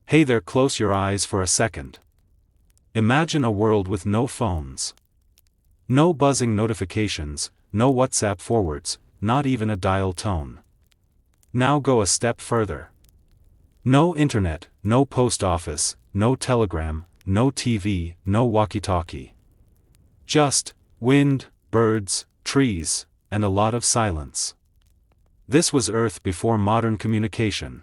Hey there, close your eyes for a second. Imagine a world with no phones. No buzzing notifications, no WhatsApp forwards, not even a dial tone. Now go a step further. No internet, no post office, no telegram, no TV, no walkie-talkie. Just wind, birds, trees, and a lot of silence. This was Earth before modern communication.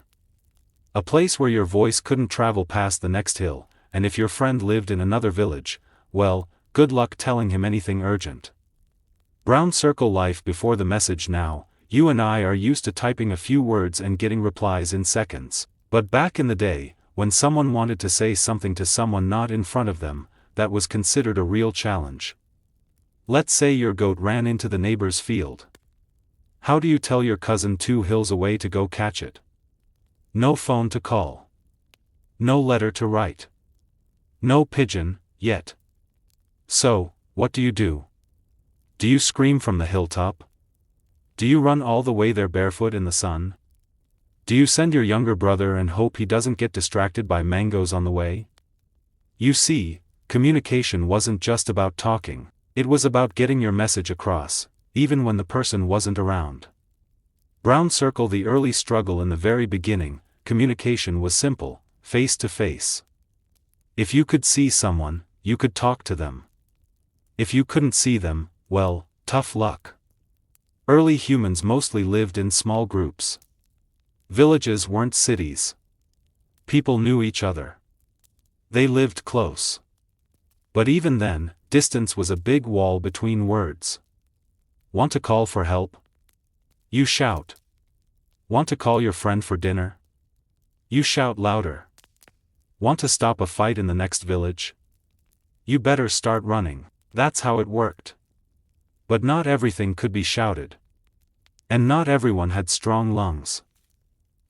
A place where your voice couldn't travel past the next hill, and if your friend lived in another village, well, good luck telling him anything urgent. Brown circle life before the message now. You and I are used to typing a few words and getting replies in seconds. But back in the day, when someone wanted to say something to someone not in front of them, that was considered a real challenge. Let's say your goat ran into the neighbor's field. How do you tell your cousin 2 hills away to go catch it? No phone to call. No letter to write. No pigeon, yet. So, what do? Do you scream from the hilltop? Do you run all the way there barefoot in the sun? Do you send your younger brother and hope he doesn't get distracted by mangoes on the way? You see, communication wasn't just about talking, it was about getting your message across, even when the person wasn't around. Brown circle the early struggle in the very beginning. Communication was simple, face to face. If you could see someone, you could talk to them. If you couldn't see them, well, tough luck. Early humans mostly lived in small groups. Villages weren't cities. People knew each other. They lived close. But even then, distance was a big wall between words. Want to call for help? You shout. Want to call your friend for dinner? You shout louder. Want to stop a fight in the next village? You better start running. That's how it worked. But not everything could be shouted. And not everyone had strong lungs.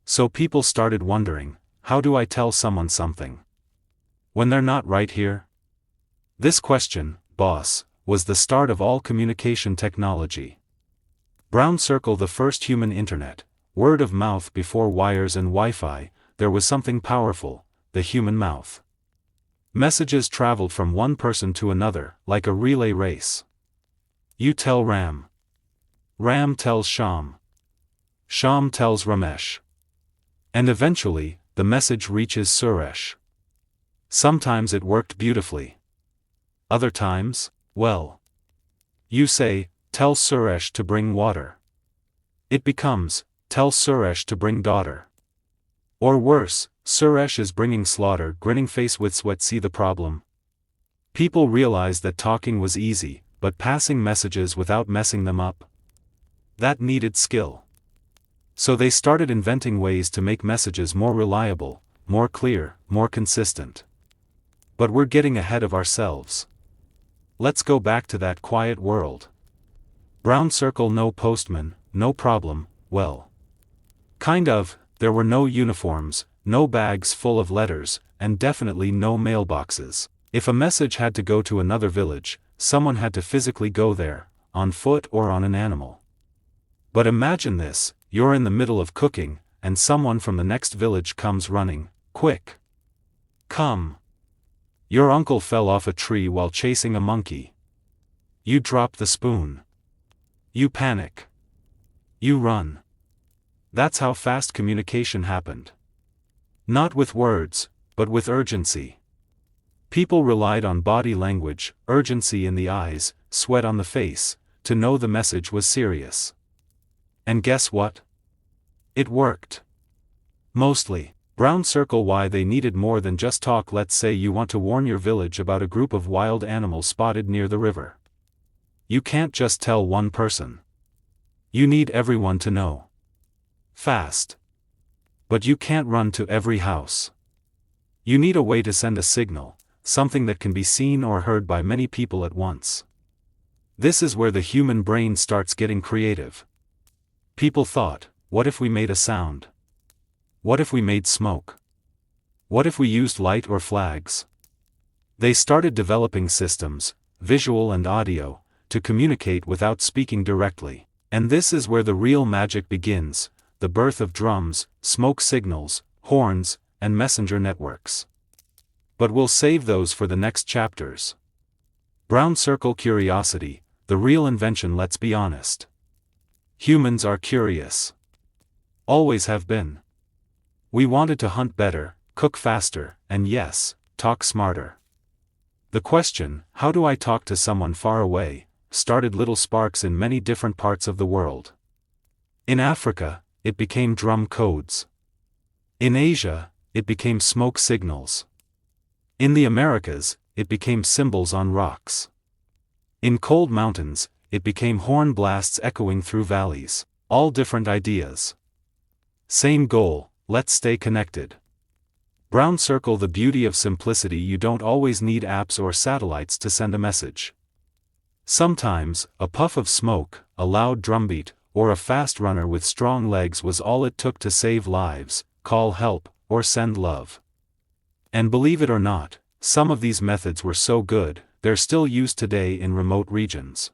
So people started wondering, how do I tell someone something when they're not right here? This question, boss, was the start of all communication technology. Brown circle the first human internet, word of mouth before wires and Wi-Fi. There was something powerful, the human mouth. Messages traveled from one person to another, like a relay race. You tell Ram. Ram tells Sham. Sham tells Ramesh. And eventually, the message reaches Suresh. Sometimes it worked beautifully. Other times, well. You say, tell Suresh to bring water. It becomes, tell Suresh to bring daughter. Or worse, Suresh is bringing slaughter, grinning face with sweat. See the problem? People realized that talking was easy, but passing messages without messing them up, that needed skill. So they started inventing ways to make messages more reliable, more clear, more consistent. But we're getting ahead of ourselves. Let's go back to that quiet world. Brown circle, no postman, no problem. Well, kind of. There were no uniforms, no bags full of letters, and definitely no mailboxes. If a message had to go to another village, someone had to physically go there, on foot or on an animal. But imagine this, you're in the middle of cooking, and someone from the next village comes running. Quick! Come! Your uncle fell off a tree while chasing a monkey. You drop the spoon. You panic. You run. That's how fast communication happened. Not with words, but with urgency. People relied on body language, urgency in the eyes, sweat on the face, to know the message was serious. And guess what? It worked. Mostly. Brown circle why they needed more than just talk. Let's say you want to warn your village about a group of wild animals spotted near the river. You can't just tell one person. You need everyone to know. Fast. But you can't run to every house. You need a way to send a signal, something that can be seen or heard by many people at once. This is where the human brain starts getting creative. People thought, what if we made a sound? What if we made smoke? What if we used light or flags? They started developing systems, visual and audio, to communicate without speaking directly. And this is where the real magic begins, the birth of drums, smoke signals, horns, and messenger networks. But we'll save those for the next chapters. Brown circle curiosity, the real invention. Let's be honest. Humans are curious. Always have been. We wanted to hunt better, cook faster, and yes, talk smarter. The question, how do I talk to someone far away, started little sparks in many different parts of the world. In Africa, it became drum codes. In Asia, it became smoke signals. In the Americas, it became symbols on rocks. In cold mountains, it became horn blasts echoing through valleys. All different ideas. Same goal, let's stay connected. Brown circle, the beauty of simplicity. You don't always need apps or satellites to send a message. Sometimes, a puff of smoke, a loud drumbeat, or a fast runner with strong legs was all it took to save lives, call help, or send love. And believe it or not, some of these methods were so good, they're still used today in remote regions.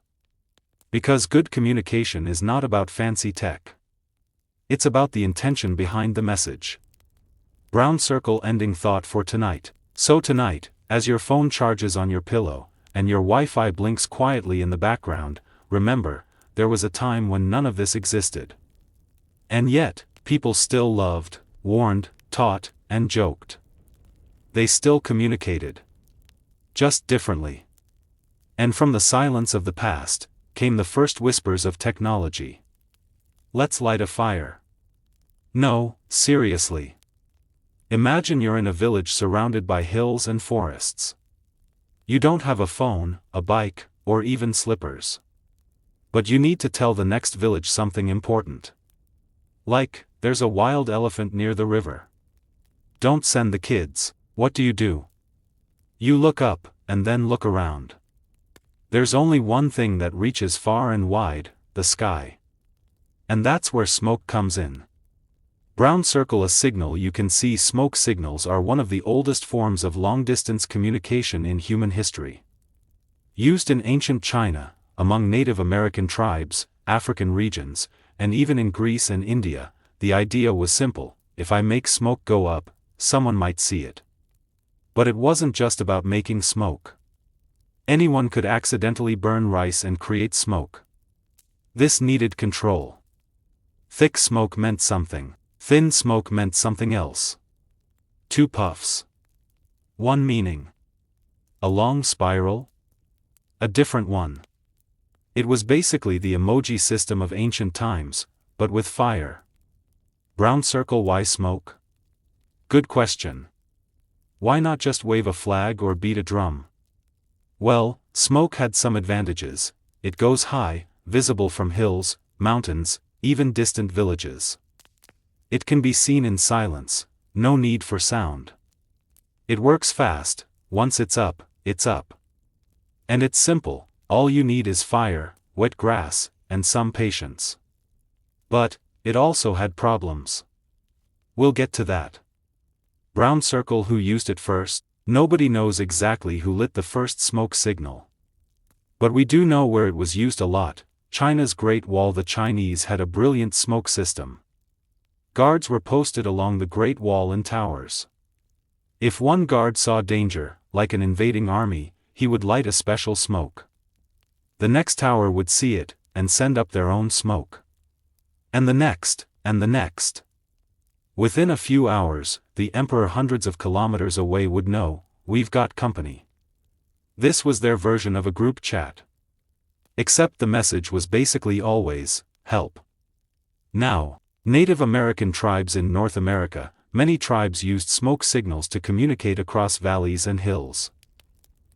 Because good communication is not about fancy tech. It's about the intention behind the message. Brown circle ending thought for tonight. So tonight, as your phone charges on your pillow, and your Wi-Fi blinks quietly in the background, remember, there was a time when none of this existed. And yet, people still loved, warned, taught, and joked. They still communicated. Just differently. And from the silence of the past, came the first whispers of technology. Let's light a fire. No, seriously. Imagine you're in a village surrounded by hills and forests. You don't have a phone, a bike, or even slippers. But you need to tell the next village something important. Like, there's a wild elephant near the river. Don't send the kids. What do? You look up, and then look around. There's only one thing that reaches far and wide, the sky. And that's where smoke comes in. Brown circle, a signal. You can see smoke signals are one of the oldest forms of long-distance communication in human history. Used in ancient China, among Native American tribes, African regions, and even in Greece and India, the idea was simple: if I make smoke go up, someone might see it. But it wasn't just about making smoke. Anyone could accidentally burn rice and create smoke. This needed control. Thick smoke meant something. Thin smoke meant something else. 2 puffs. One meaning. A long spiral? A different one. It was basically the emoji system of ancient times, but with fire. Brown circle, why smoke? Good question. Why not just wave a flag or beat a drum? Well, smoke had some advantages. It goes high, visible from hills, mountains, even distant villages. It can be seen in silence, no need for sound. It works fast, once it's up, it's up. And it's simple, all you need is fire, wet grass, and some patience. But, it also had problems. We'll get to that. Brown circle, who used it first? Nobody knows exactly who lit the first smoke signal. But we do know where it was used a lot. China's Great Wall. The Chinese had a brilliant smoke system. Guards were posted along the Great Wall in towers. If one guard saw danger, like an invading army, he would light a special smoke. The next tower would see it, and send up their own smoke. And the next, and the next. Within a few hours, the emperor hundreds of kilometers away would know, we've got company. This was their version of a group chat. Except the message was basically always, help. Now, Native American tribes in North America, many tribes used smoke signals to communicate across valleys and hills.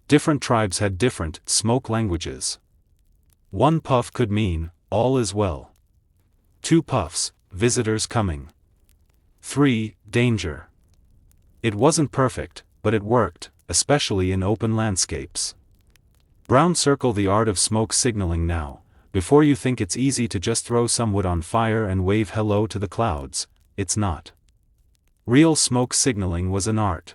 Different tribes had different smoke languages. 1 puff could mean, all is well. 2 puffs, visitors coming. 3, danger. It wasn't perfect, but it worked, especially in open landscapes. Brown circle, the art of smoke signaling. Now, before you think it's easy to just throw some wood on fire and wave hello to the clouds, it's not. Real smoke signaling was an art.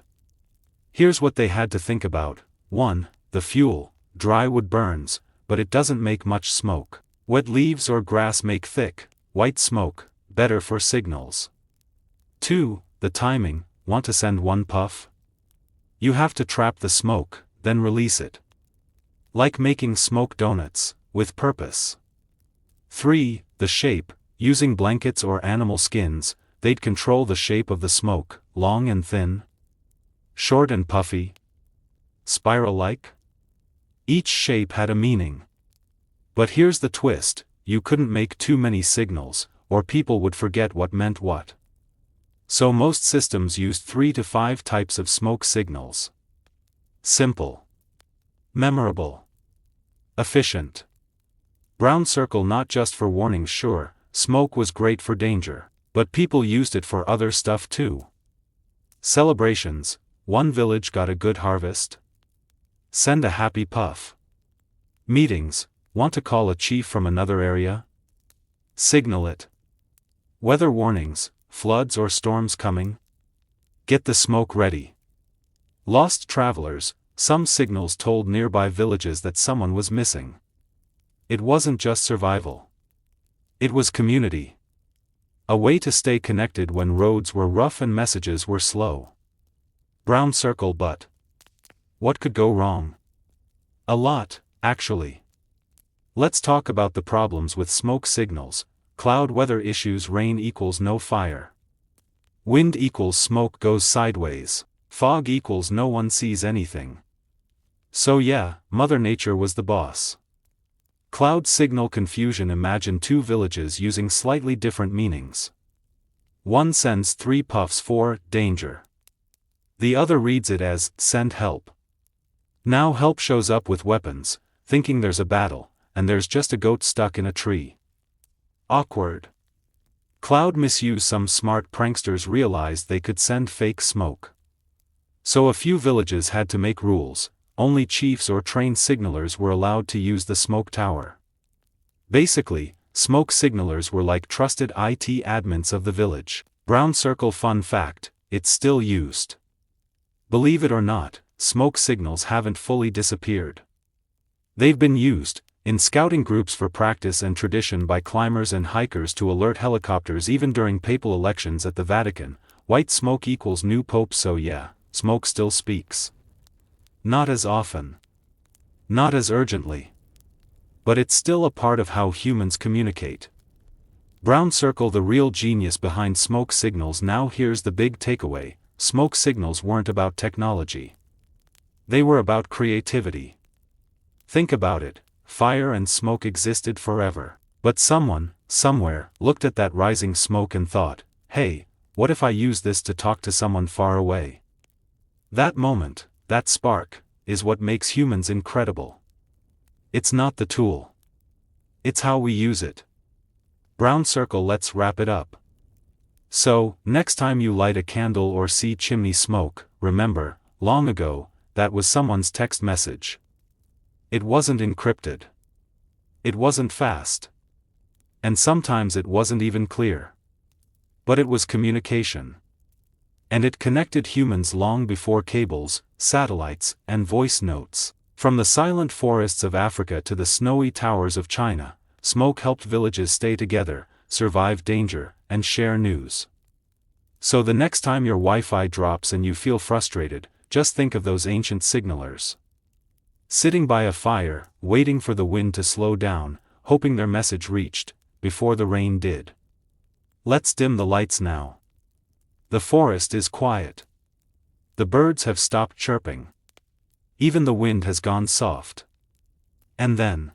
Here's what they had to think about. 1. The fuel. Dry wood burns, but it doesn't make much smoke. Wet leaves or grass make thick, white smoke, better for signals. 2. The timing. want to send one puff? You have to trap the smoke, then release it. Like making smoke donuts, with purpose. 3. The shape. Using blankets or animal skins, they'd control the shape of the smoke, long and thin, short and puffy, spiral-like. Each shape had a meaning. But here's the twist, you couldn't make too many signals, or people would forget what meant what. So most systems used 3 to 5 types of smoke signals. Simple. Memorable. Efficient. Brown circle not just for warnings. Sure, smoke was great for danger, but people used it for other stuff too. Celebrations. One village got a good harvest. Send a happy puff. Meetings. Want to call a chief from another area? Signal it. Weather warnings. Floods or storms coming? Get the smoke ready. Lost travelers. Some signals told nearby villages that someone was missing. It wasn't just survival. It was community. A way to stay connected when roads were rough and messages were slow. Brown circle. But what could go wrong? A lot, actually. Let's talk about the problems with smoke signals. Cloud weather issues. Rain equals no fire. Wind equals smoke goes sideways. Fog equals no one sees anything. So yeah, Mother Nature was the boss. Cloud signal confusion. Imagine 2 villages using slightly different meanings. One sends 3 puffs for danger. The other reads it as send help. Now help shows up with weapons, thinking there's a battle, and there's just a goat stuck in a tree. Awkward. Cloud misuse. Some smart pranksters realized they could send fake smoke. So a few villages had to make rules. Only chiefs or trained signalers were allowed to use the smoke tower. Basically, smoke signalers were like trusted IT admins of the village. Brown circle. Fun fact, it's still used. Believe it or not, smoke signals haven't fully disappeared. They've been used, in scouting groups for practice and tradition by climbers and hikers to alert helicopters. Even during papal elections at the Vatican, white smoke equals new pope. So yeah, smoke still speaks. Not as often. Not as urgently. But it's still a part of how humans communicate. Brown circle. The real genius behind smoke signals. Now here's the big takeaway, smoke signals weren't about technology. They were about creativity. Think about it, fire and smoke existed forever. But someone, somewhere, looked at that rising smoke and thought, hey, what if I use this to talk to someone far away? That moment, that spark, is what makes humans incredible. It's not the tool. It's how we use it. Brown circle. Let's wrap it up. So, next time you light a candle or see chimney smoke, remember, long ago, that was someone's text message. It wasn't encrypted. It wasn't fast. And sometimes it wasn't even clear. But it was communication. And it connected humans long before cables, satellites, and voice notes. From the silent forests of Africa to the snowy towers of China, smoke helped villages stay together, survive danger, and share news. So the next time your Wi-Fi drops and you feel frustrated, just think of those ancient signalers. Sitting by a fire, waiting for the wind to slow down, hoping their message reached, before the rain did. Let's dim the lights now. The forest is quiet. The birds have stopped chirping. Even the wind has gone soft. And then,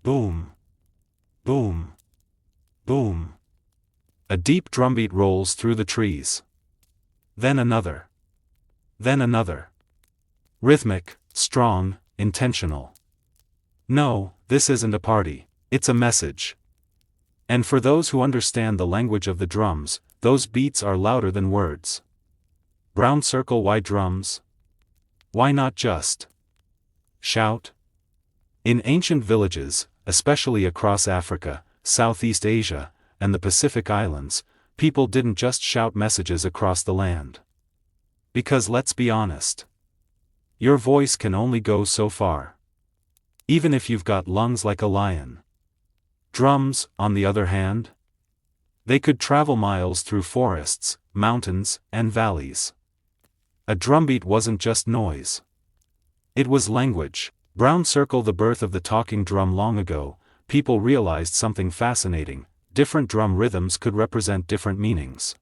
boom, boom, boom. A deep drumbeat rolls through the trees. Then another. Then another. Rhythmic, strong, intentional. No, this isn't a party, it's a message. And for those who understand the language of the drums, those beats are louder than words. Brown circle. Why drums? Why not just shout? In ancient villages, especially across Africa, Southeast Asia, and the Pacific Islands, people didn't just shout messages across the land. Because let's be honest, your voice can only go so far. Even if you've got lungs like a lion. Drums, on the other hand, they could travel miles through forests, mountains, and valleys. A drumbeat wasn't just noise. It was language. Brown circle the birth of the talking drum. Long ago, people realized something fascinating: different drum rhythms could represent different meanings.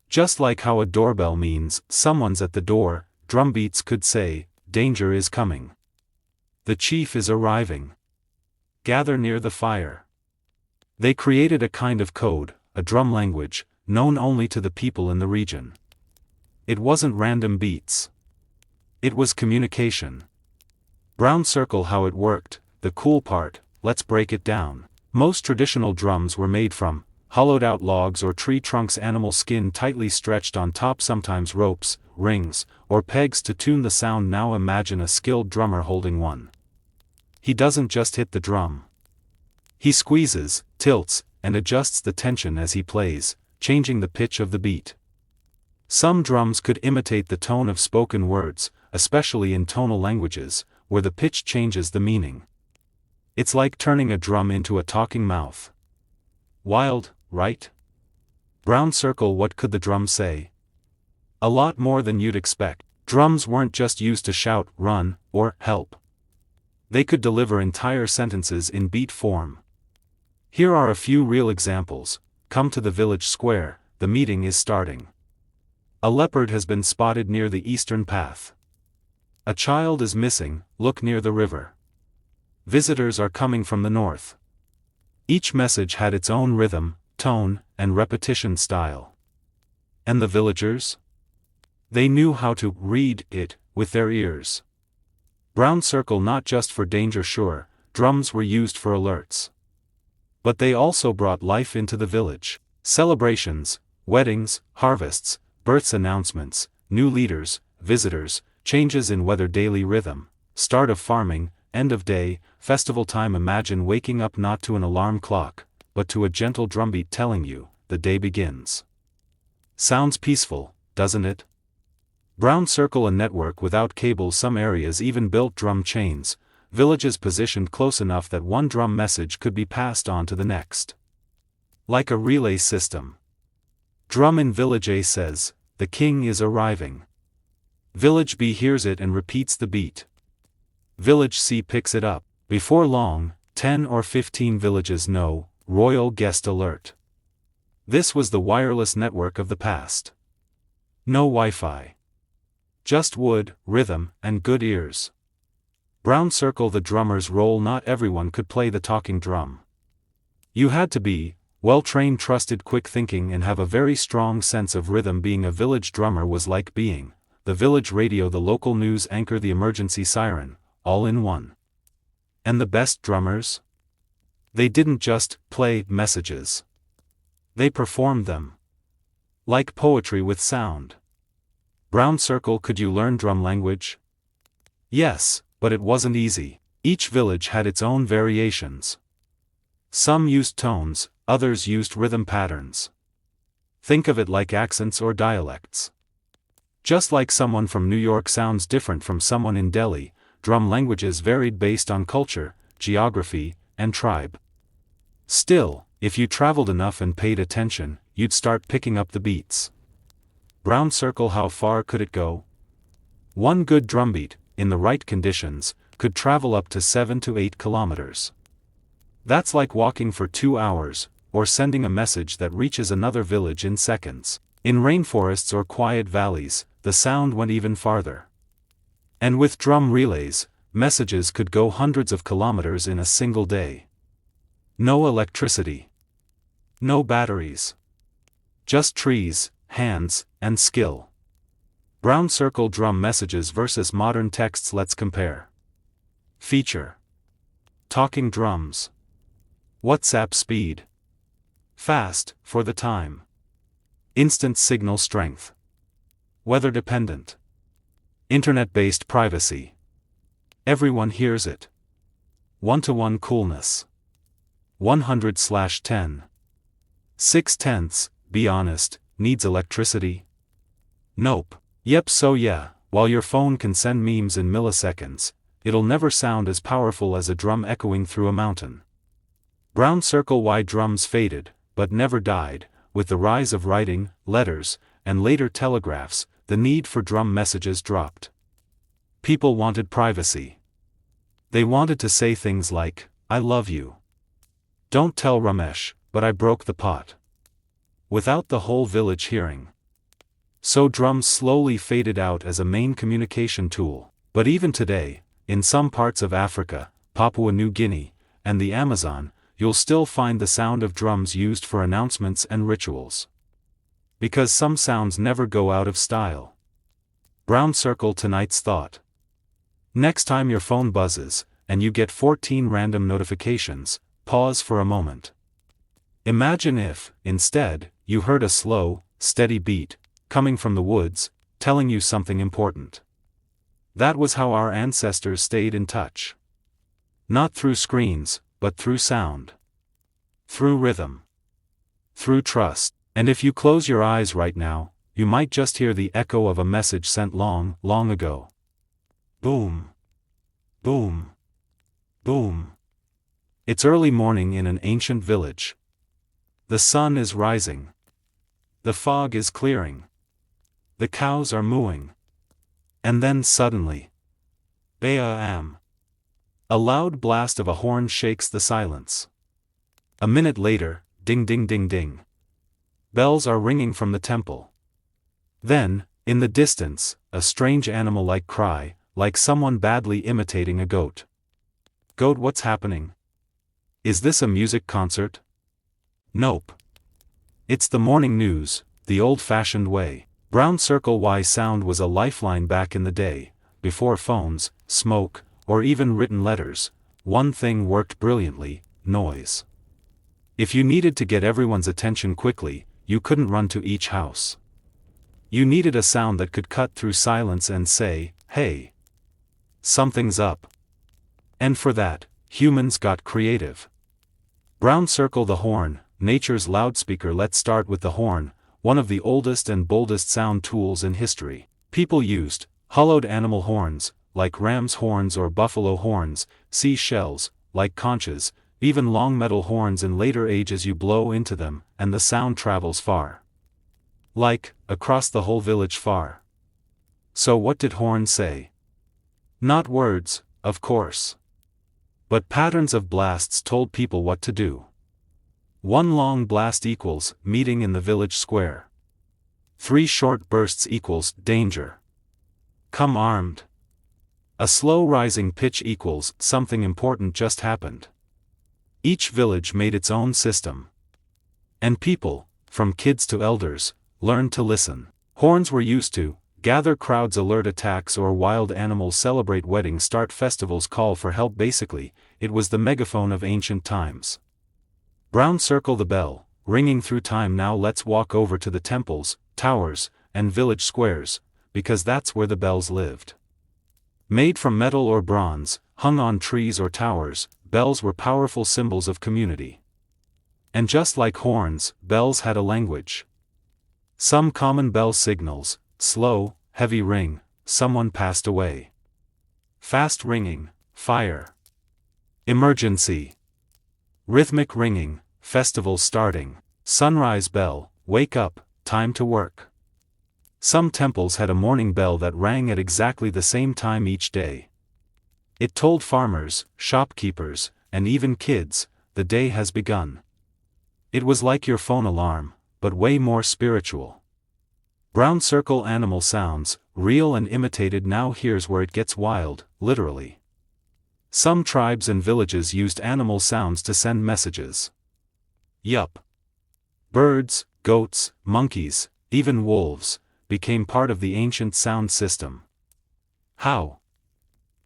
Just like how a doorbell means, someone's at the door, drum beats could say, danger is coming. The chief is arriving. Gather near the fire. They created a kind of code, a drum language, known only to the people in the region. It wasn't random beats. It was communication. Brown circle how it worked. The cool part, let's break it down. Most traditional drums were made from hollowed-out logs or tree trunks, animal skin tightly stretched on top, sometimes ropes, rings, or pegs to tune the sound. Now imagine a skilled drummer holding one. He doesn't just hit the drum. He squeezes, tilts, and adjusts the tension as he plays, changing the pitch of the beat. Some drums could imitate the tone of spoken words, especially in tonal languages, where the pitch changes the meaning. It's like turning a drum into a talking mouth. Wild, right? Brown circle. What could the drum say? A lot more than you'd expect. Drums weren't just used to shout, run, or help. They could deliver entire sentences in beat form. Here are a few real examples. Come to the village square, the meeting is starting. A leopard has been spotted near the eastern path. A child is missing, look near the river. Visitors are coming from the north. Each message had its own rhythm, tone, and repetition style. And the villagers? They knew how to read it with their ears. Brown circle. Not just for danger, sure, drums were used for alerts. But they also brought life into the village. Celebrations, weddings, harvests, births, announcements, new leaders, visitors, changes in weather, daily rhythm, start of farming, end of day, festival time. Imagine waking up not to an alarm clock, but to a gentle drumbeat telling you, the day begins. Sounds peaceful, doesn't it? Brown circle. A network without cables. Some areas even built drum chains, villages positioned close enough that one drum message could be passed on to the next. Like a relay system. Drum in village A says, the king is arriving. Village B hears it and repeats the beat. Village C picks it up. Before long, 10 or 15 villages know, royal guest alert. This was the wireless network of the past. No Wi-Fi. Just wood, rhythm, and good ears. Brown circle. The drummer's role. Not everyone could play the talking drum. You had to be well-trained, trusted, quick thinking, and have a very strong sense of rhythm. Being a village drummer was like being the village radio, the local news anchor, the emergency siren, all in one. And the best drummers? They didn't just play messages. They performed them. Like poetry with sound. Brown circle. Could you learn drum language? Yes, but it wasn't easy. Each village had its own variations. Some used tones, others used rhythm patterns. Think of it like accents or dialects. Just like someone from New York sounds different from someone in Delhi, drum languages varied based on culture, geography, and tribe. Still, if you traveled enough and paid attention, you'd start picking up the beats. Brown circle. How far could it go? One good drumbeat, in the right conditions, could travel up to 7 to 8 kilometers. That's like walking for 2 hours, or sending a message that reaches another village in seconds. In rainforests or quiet valleys, the sound went even farther. And with drum relays, messages could go hundreds of kilometers in a single day. No electricity. No batteries. Just trees, hands, and skill. Brown circle. Drum messages versus modern texts. Let's compare. Feature. Talking drums. WhatsApp speed. Fast, for the time. Instant signal strength. Weather dependent. Internet-based privacy. Everyone hears it. One-to-one coolness. 100/10. 6/10, be honest, needs electricity? Nope. Yep. So yeah, while your phone can send memes in milliseconds, it'll never sound as powerful as a drum echoing through a mountain. Brown circle. Why drums faded, but never died, with the rise of writing, letters, and later telegraphs, the need for drum messages dropped. People wanted privacy. They wanted to say things like, "I love you. Don't tell Ramesh, but I broke the pot," without the whole village hearing. So drums slowly faded out as a main communication tool. But even today, in some parts of Africa, Papua New Guinea, and the Amazon, you'll still find the sound of drums used for announcements and rituals. Because some sounds never go out of style. Brown circle tonight's thought. Next time your phone buzzes, and you get 14 random notifications, pause for a moment. Imagine if, instead, you heard a slow, steady beat, coming from the woods, telling you something important. That was how our ancestors stayed in touch. Not through screens, but through sound. Through rhythm. Through trust. And if you close your eyes right now, you might just hear the echo of a message sent long, long ago. Boom. Boom. Boom. It's early morning in an ancient village. The sun is rising. The fog is clearing. The cows are mooing. And then suddenly, bam! A loud blast of a horn shakes the silence. A minute later, ding ding ding ding. Bells are ringing from the temple. Then, in the distance, a strange animal-like cry, like someone badly imitating a goat. Goat, what's happening? Is this a music concert? Nope. It's the morning news, the old-fashioned way. Brown circle. Why sound was a lifeline back in the day, before phones, smoke, or even written letters. One thing worked brilliantly: noise. If you needed to get everyone's attention quickly, you couldn't run to each house. You needed a sound that could cut through silence and say, "Hey, something's up." And for that, humans got creative. Brown circle. The horn, nature's loudspeaker. Let's start with the horn, one of the oldest and boldest sound tools in history. People used hollowed animal horns, like ram's horns or buffalo horns, sea shells, like conches, even long metal horns in later ages. You blow into them, and the sound travels far. Like, across the whole village far. So what did horns say? Not words, of course. But patterns of blasts told people what to do. One long blast equals meeting in the village square. 3 short bursts equals danger. Come armed. A slow rising pitch equals something important just happened. Each village made its own system. And people, from kids to elders, learned to listen. Horns were used to gather crowds, alert attacks, or wild animals, celebrate weddings, start festivals, call for help. Basically, it was the megaphone of ancient times. Brown circle. The bell, ringing through time. Now let's walk over to the temples, towers, and village squares, because that's where the bells lived. Made from metal or bronze, hung on trees or towers, bells were powerful symbols of community. And just like horns, bells had a language. Some common bell signals: slow, heavy ring, someone passed away. Fast ringing, fire. Emergency. Rhythmic ringing, festival starting. Sunrise bell, wake up, time to work. Some temples had a morning bell that rang at exactly the same time each day. It told farmers, shopkeepers, and even kids, the day has begun. It was like your phone alarm, but way more spiritual. Brown circle. Animal sounds, real and imitated. Now here's where it gets wild, literally. Some tribes and villages used animal sounds to send messages. Yup. Birds, goats, monkeys, even wolves, became part of the ancient sound system. How?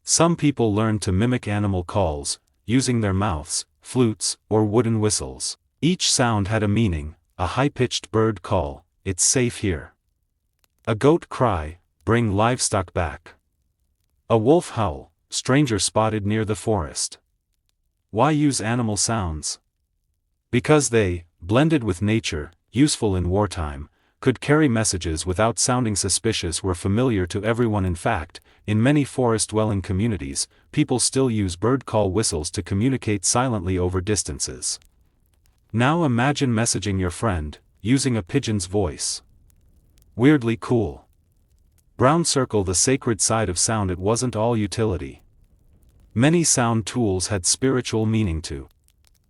Some people learned to mimic animal calls, using their mouths, flutes, or wooden whistles. Each sound had a meaning: a high-pitched bird call, "It's safe here." A goat cry, "Bring livestock back." A wolf howl, "Stranger spotted near the forest." Why use animal sounds? Because they, blended with nature, useful in wartime, could carry messages without sounding suspicious, were familiar to everyone. In fact, in many forest-dwelling communities, people still use bird call whistles to communicate silently over distances. Now imagine messaging your friend, using a pigeon's voice. Weirdly cool. Brown circle, the sacred side of sound. It wasn't all utility. Many sound tools had spiritual meaning too.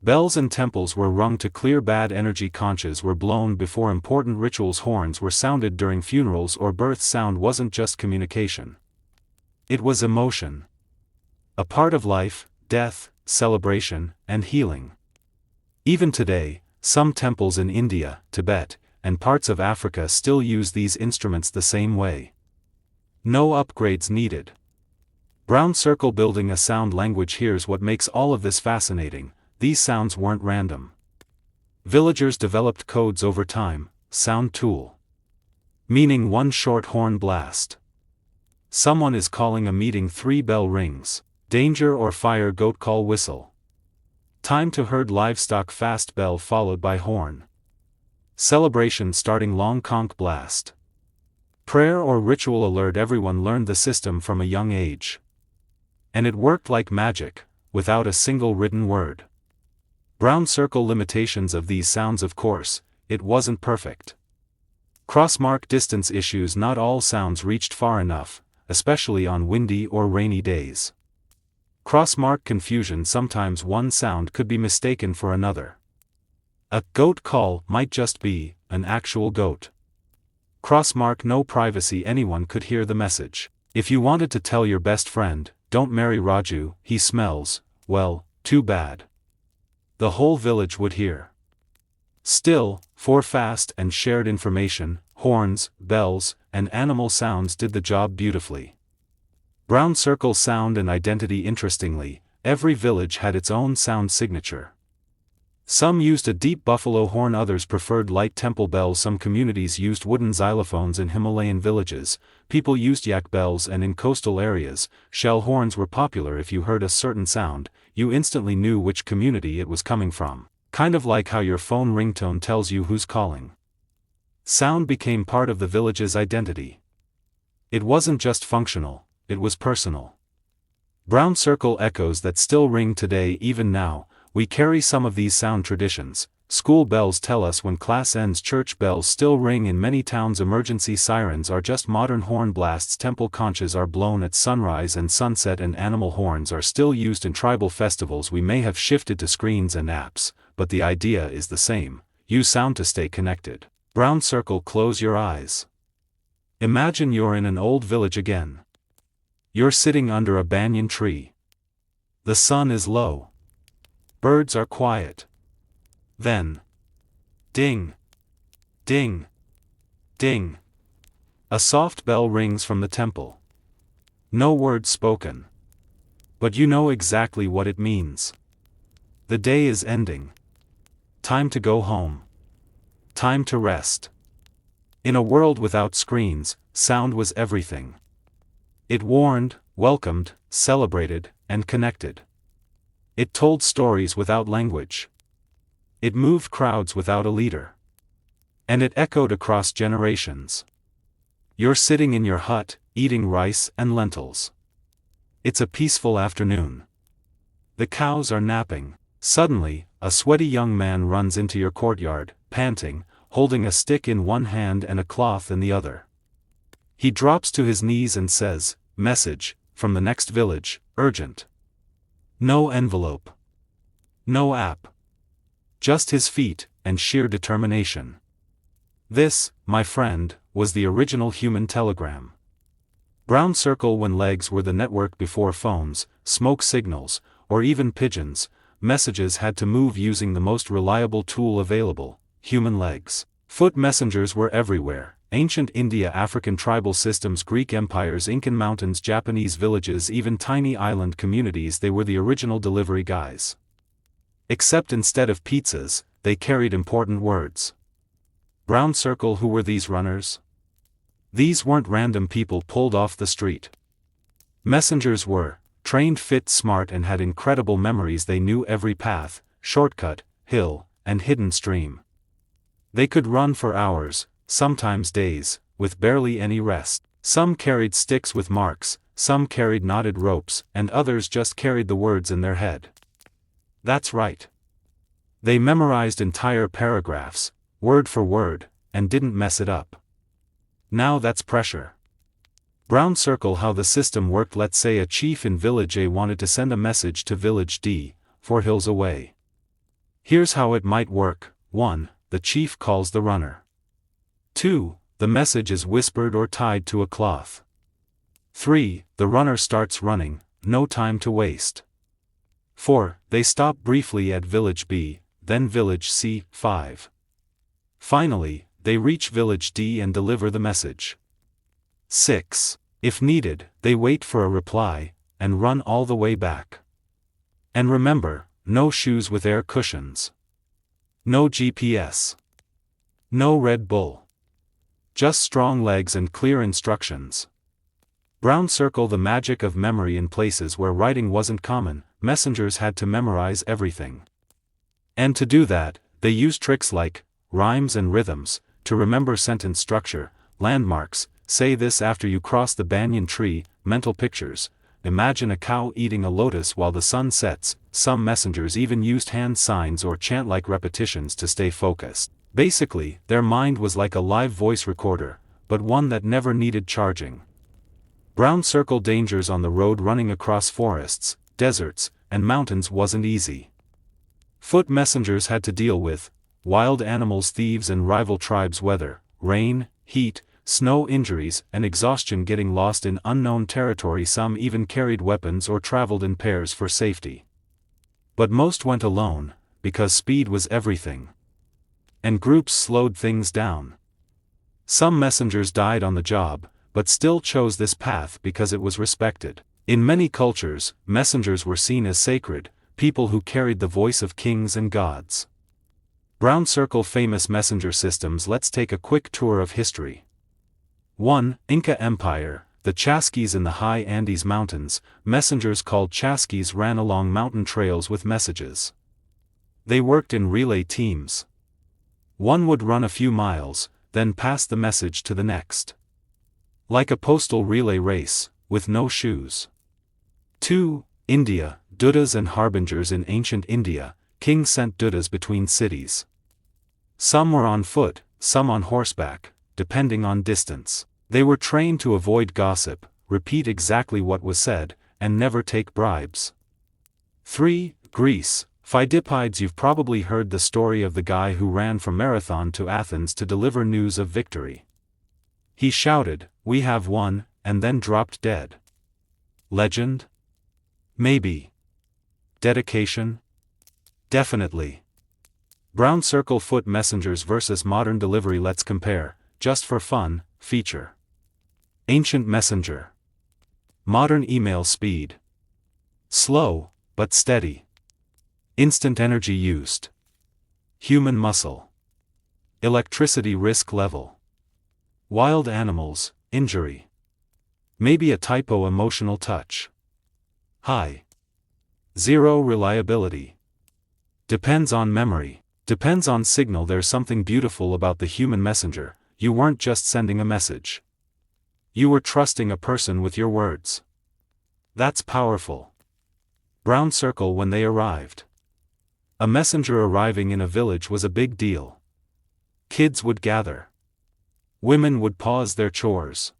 Bells in temples were rung to clear bad energy. Conches were blown before important rituals. Horns were sounded during funerals or births. Sound wasn't just communication. It was emotion. A part of life, death, celebration, and healing. Even today, some temples in India, Tibet, and parts of Africa still use these instruments the same way. No upgrades needed. Brown circle, building a sound language. Here's what makes all of this fascinating. These sounds weren't random. Villagers developed codes over time. Sound tool. Meaning one short horn blast. Someone is calling a meeting. 3 bell rings. Danger or fire. Goat call. Whistle. Time to herd livestock. Fast bell followed by horn. Celebration starting. Long conch blast. Prayer or ritual alert. Everyone learned the system from a young age. And it worked like magic, without a single written word. Brown circle, limitations of these sounds. Of course, it wasn't perfect. Crossmark distance issues. Not all sounds reached far enough, especially on windy or rainy days. Crossmark confusion. Sometimes one sound could be mistaken for another. A goat call might just be an actual goat. Crossmark, no privacy. Anyone could hear the message. If you wanted to tell your best friend, "Don't marry Raju, he smells," well, too bad. The whole village would hear. Still, for fast and shared information, horns, bells, and animal sounds did the job beautifully. Brown circle, sound and identity. Interestingly, every village had its own sound signature. Some used a deep buffalo horn, others preferred light temple bells. Some communities used wooden xylophones. In Himalayan villages, people used yak bells, and in coastal areas, shell horns were popular. If you heard a certain sound, you instantly knew which community it was coming from. Kind of like how your phone ringtone tells you who's calling. Sound became part of the village's identity. It wasn't just functional, it was personal. Brown circle echoes that still ring today. Even now, we carry some of these sound traditions. School bells tell us when class ends. Church bells still ring in many towns. Emergency sirens are just modern horn blasts. Temple conches are blown at sunrise and sunset, and animal horns are still used in tribal festivals. We may have shifted to screens and apps, but the idea is the same. Use sound to stay connected. Brown circle, close your eyes. Imagine you're in an old village again. You're sitting under a banyan tree. The sun is low. Birds are quiet. Then, ding, ding, ding. A soft bell rings from the temple. No words spoken. But you know exactly what it means. The day is ending. Time to go home. Time to rest. In a world without screens, sound was everything. It warned, welcomed, celebrated, and connected. It told stories without language. It moved crowds without a leader. And it echoed across generations. You're sitting in your hut, eating rice and lentils. It's a peaceful afternoon. The cows are napping. Suddenly, a sweaty young man runs into your courtyard, panting, holding a stick in one hand and a cloth in the other. He drops to his knees and says, "Message, from the next village, urgent." No envelope. No app. Just his feet, and sheer determination. This, my friend, was the original human telegram. Brown circle, when legs were the network before phones, smoke signals, or even pigeons, messages had to move using the most reliable tool available, human legs. Foot messengers were everywhere. Ancient India, African tribal systems, Greek empires, Incan mountains, Japanese villages, even tiny island communities, they were the original delivery guys. Except instead of pizzas, they carried important words. Brown circle, who were these runners? These weren't random people pulled off the street. Messengers were trained, fit, smart, and had incredible memories. They knew every path, shortcut, hill, and hidden stream. They could run for hours, sometimes days, with barely any rest. Some carried sticks with marks, some carried knotted ropes, and others just carried the words in their head. That's right. They memorized entire paragraphs, word for word, and didn't mess it up. Now that's pressure. Brown circle how the system worked. Let's say a chief in village A wanted to send a message to village D, 4 hills away. Here's how it might work. 1. The chief calls the runner. 2. The message is whispered or tied to a cloth. 3. The runner starts running, no time to waste. 4. They stop briefly at village B, then village C. 5. Finally, they reach village D and deliver the message. 6. If needed, they wait for a reply, and run all the way back. And remember, no shoes with air cushions. No GPS. No Red Bull. Just strong legs and clear instructions. Brown circle the magic of memory. In places where writing wasn't common, messengers had to memorize everything. And to do that, they used tricks like rhymes and rhythms to remember sentence structure, landmarks, say this after you cross the banyan tree, mental pictures, imagine a cow eating a lotus while the sun sets. Some messengers even used hand signs or chant-like repetitions to stay focused. Basically, their mind was like a live voice recorder, but one that never needed charging. Brown circle dangers on the road. Running across forests, deserts, and mountains wasn't easy. Foot messengers had to deal with wild animals, thieves, and rival tribes, weather, rain, heat, snow, injuries, and exhaustion. Getting lost in unknown territory. Some even carried weapons or traveled in pairs for safety. But most went alone, because speed was everything. And groups slowed things down. Some messengers died on the job, but still chose this path because it was respected. In many cultures, messengers were seen as sacred, people who carried the voice of kings and gods. Brown circle famous messenger systems. Let's take a quick tour of history. 1. Inca Empire. The Chasquis in the high Andes Mountains. Messengers called Chasquis ran along mountain trails with messages. They worked in relay teams. One would run a few miles, then pass the message to the next. Like a postal relay race, with no shoes. 2. India. Dutas and harbingers. In ancient India, kings sent dutas between cities. Some were on foot, some on horseback, depending on distance. They were trained to avoid gossip, repeat exactly what was said, and never take bribes. 3. Greece. Phidippides. You've probably heard the story of the guy who ran from Marathon to Athens to deliver news of victory. He shouted, "We have won," and then dropped dead. Legend? Maybe. Dedication? Definitely. Brown circle foot messengers versus modern delivery. Let's compare, just for fun, feature. Ancient messenger. Modern email speed. Slow, but steady. Instant energy used. Human muscle. Electricity risk level. Wild animals, injury. Maybe a typo, emotional touch. High. Zero reliability. Depends on memory. Depends on signal. There's something beautiful about the human messenger. You weren't just sending a message. You were trusting a person with your words. That's powerful. Brown circle. When they arrived. A messenger arriving in a village was a big deal. Kids would gather. Women would pause their chores.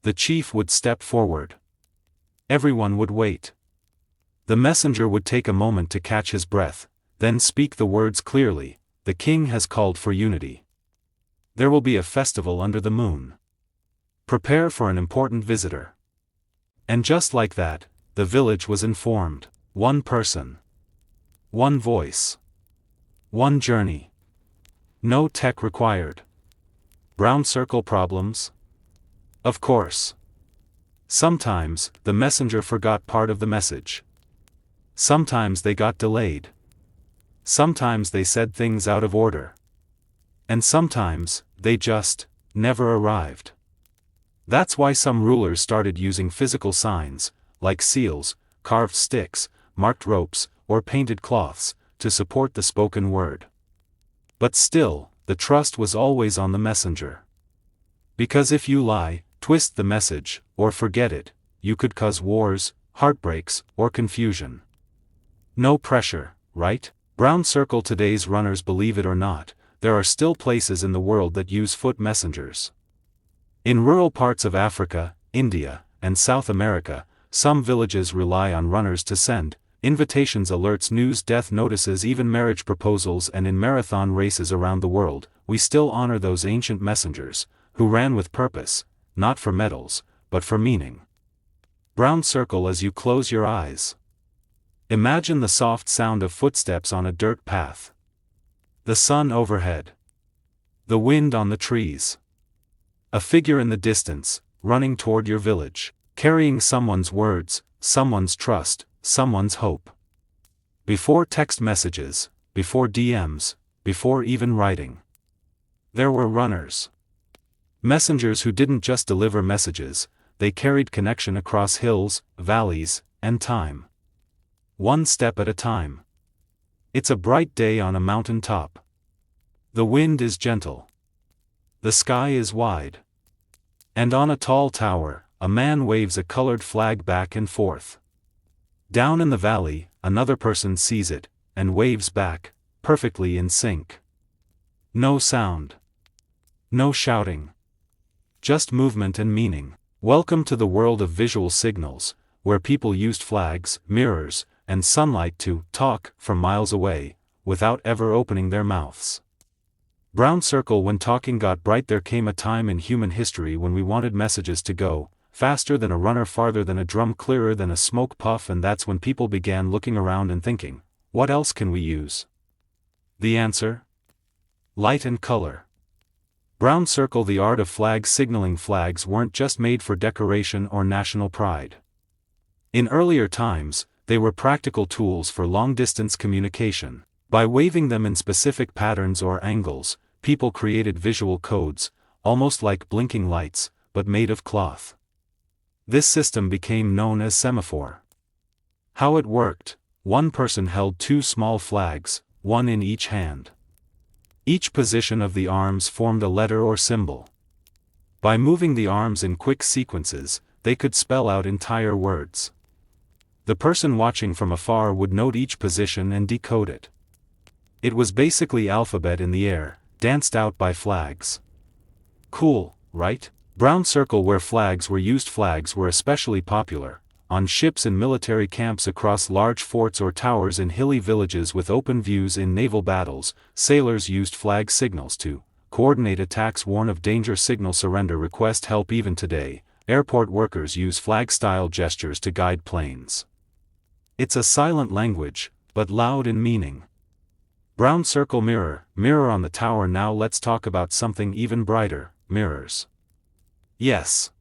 The chief would step forward. Everyone would wait. The messenger would take a moment to catch his breath, then speak the words clearly. The king has called for unity. There will be a festival under the moon. Prepare for an important visitor. And just like that, the village was informed. One person. One voice. One journey. No tech required. Brown circle problems? Of course. Sometimes, the messenger forgot part of the message. Sometimes they got delayed. Sometimes they said things out of order. And sometimes, they just never arrived. That's why some rulers started using physical signs, like seals, carved sticks, marked ropes, or painted cloths, to support the spoken word. But still, the trust was always on the messenger. Because if you lie, twist the message, or forget it, you could cause wars, heartbreaks, or confusion. No pressure, right? Brown circle. Today's runners, believe it or not, there are still places in the world that use foot messengers. In rural parts of Africa, India, and South America, some villages rely on runners to send invitations, alerts, news, death notices, even marriage proposals, and in marathon races around the world, we still honor those ancient messengers, who ran with purpose, not for medals, but for meaning. Brown circle as you close your eyes. Imagine the soft sound of footsteps on a dirt path. The sun overhead. The wind on the trees. A figure in the distance, running toward your village, carrying someone's words, someone's trust, someone's hope. Before text messages, before DMs, before even writing, there were runners. Messengers who didn't just deliver messages, they carried connection across hills, valleys, and time. One step at a time. It's a bright day on a mountain top. The wind is gentle. The sky is wide. And on a tall tower, a man waves a colored flag back and forth. Down in the valley, another person sees it, and waves back, perfectly in sync. No sound. No shouting. Just movement and meaning. Welcome to the world of visual signals, where people used flags, mirrors, and sunlight to talk from miles away, without ever opening their mouths. Brown circle. When talking got bright, there came a time in human history when we wanted messages to go faster than a runner, farther than a drum, clearer than a smoke puff, and that's when people began looking around and thinking, what else can we use? The answer? Light and color. Brown circle. The art of flag signaling. Flags weren't just made for decoration or national pride. In earlier times, they were practical tools for long-distance communication. By waving them in specific patterns or angles, people created visual codes, almost like blinking lights, but made of cloth. This system became known as semaphore. How it worked: one person held two small flags, one in each hand. Each position of the arms formed a letter or symbol. By moving the arms in quick sequences, they could spell out entire words. The person watching from afar would note each position and decode it. It was basically alphabet in the air, danced out by flags. Cool, right? Brown circle. Where flags were used. Flags were especially popular on ships, in military camps, across large forts or towers, in hilly villages with open views, in naval battles. Sailors used flag signals to coordinate attacks, warn of danger, signal surrender, request help. Even today, airport workers use flag-style gestures to guide planes. It's a silent language, but loud in meaning. Brown circle. Mirror. Mirror on the tower. Now let's talk about something even brighter: mirrors. Yes.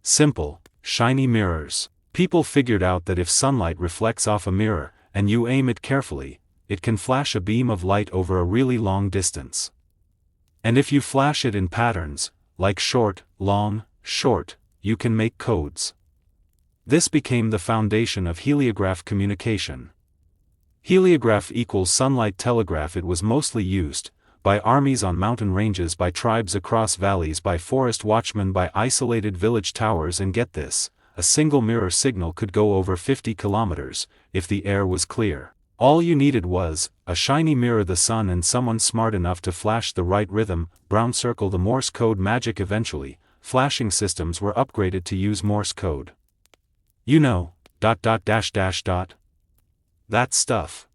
Simple, shiny mirrors. People figured out that if sunlight reflects off a mirror, and you aim it carefully, it can flash a beam of light over a really long distance. And if you flash it in patterns, like short, long, short, you can make codes. This became the foundation of heliograph communication. Heliograph equals sunlight telegraph. It was mostly used by armies on mountain ranges, by tribes across valleys, by forest watchmen, by isolated village towers. And get this, a single mirror signal could go over 50 kilometers, if the air was clear. All you needed was a shiny mirror, the sun, and someone smart enough to flash the right rhythm. Brown circle. The Morse code magic. Eventually, flashing systems were upgraded to use Morse code. You know, ... That stuff.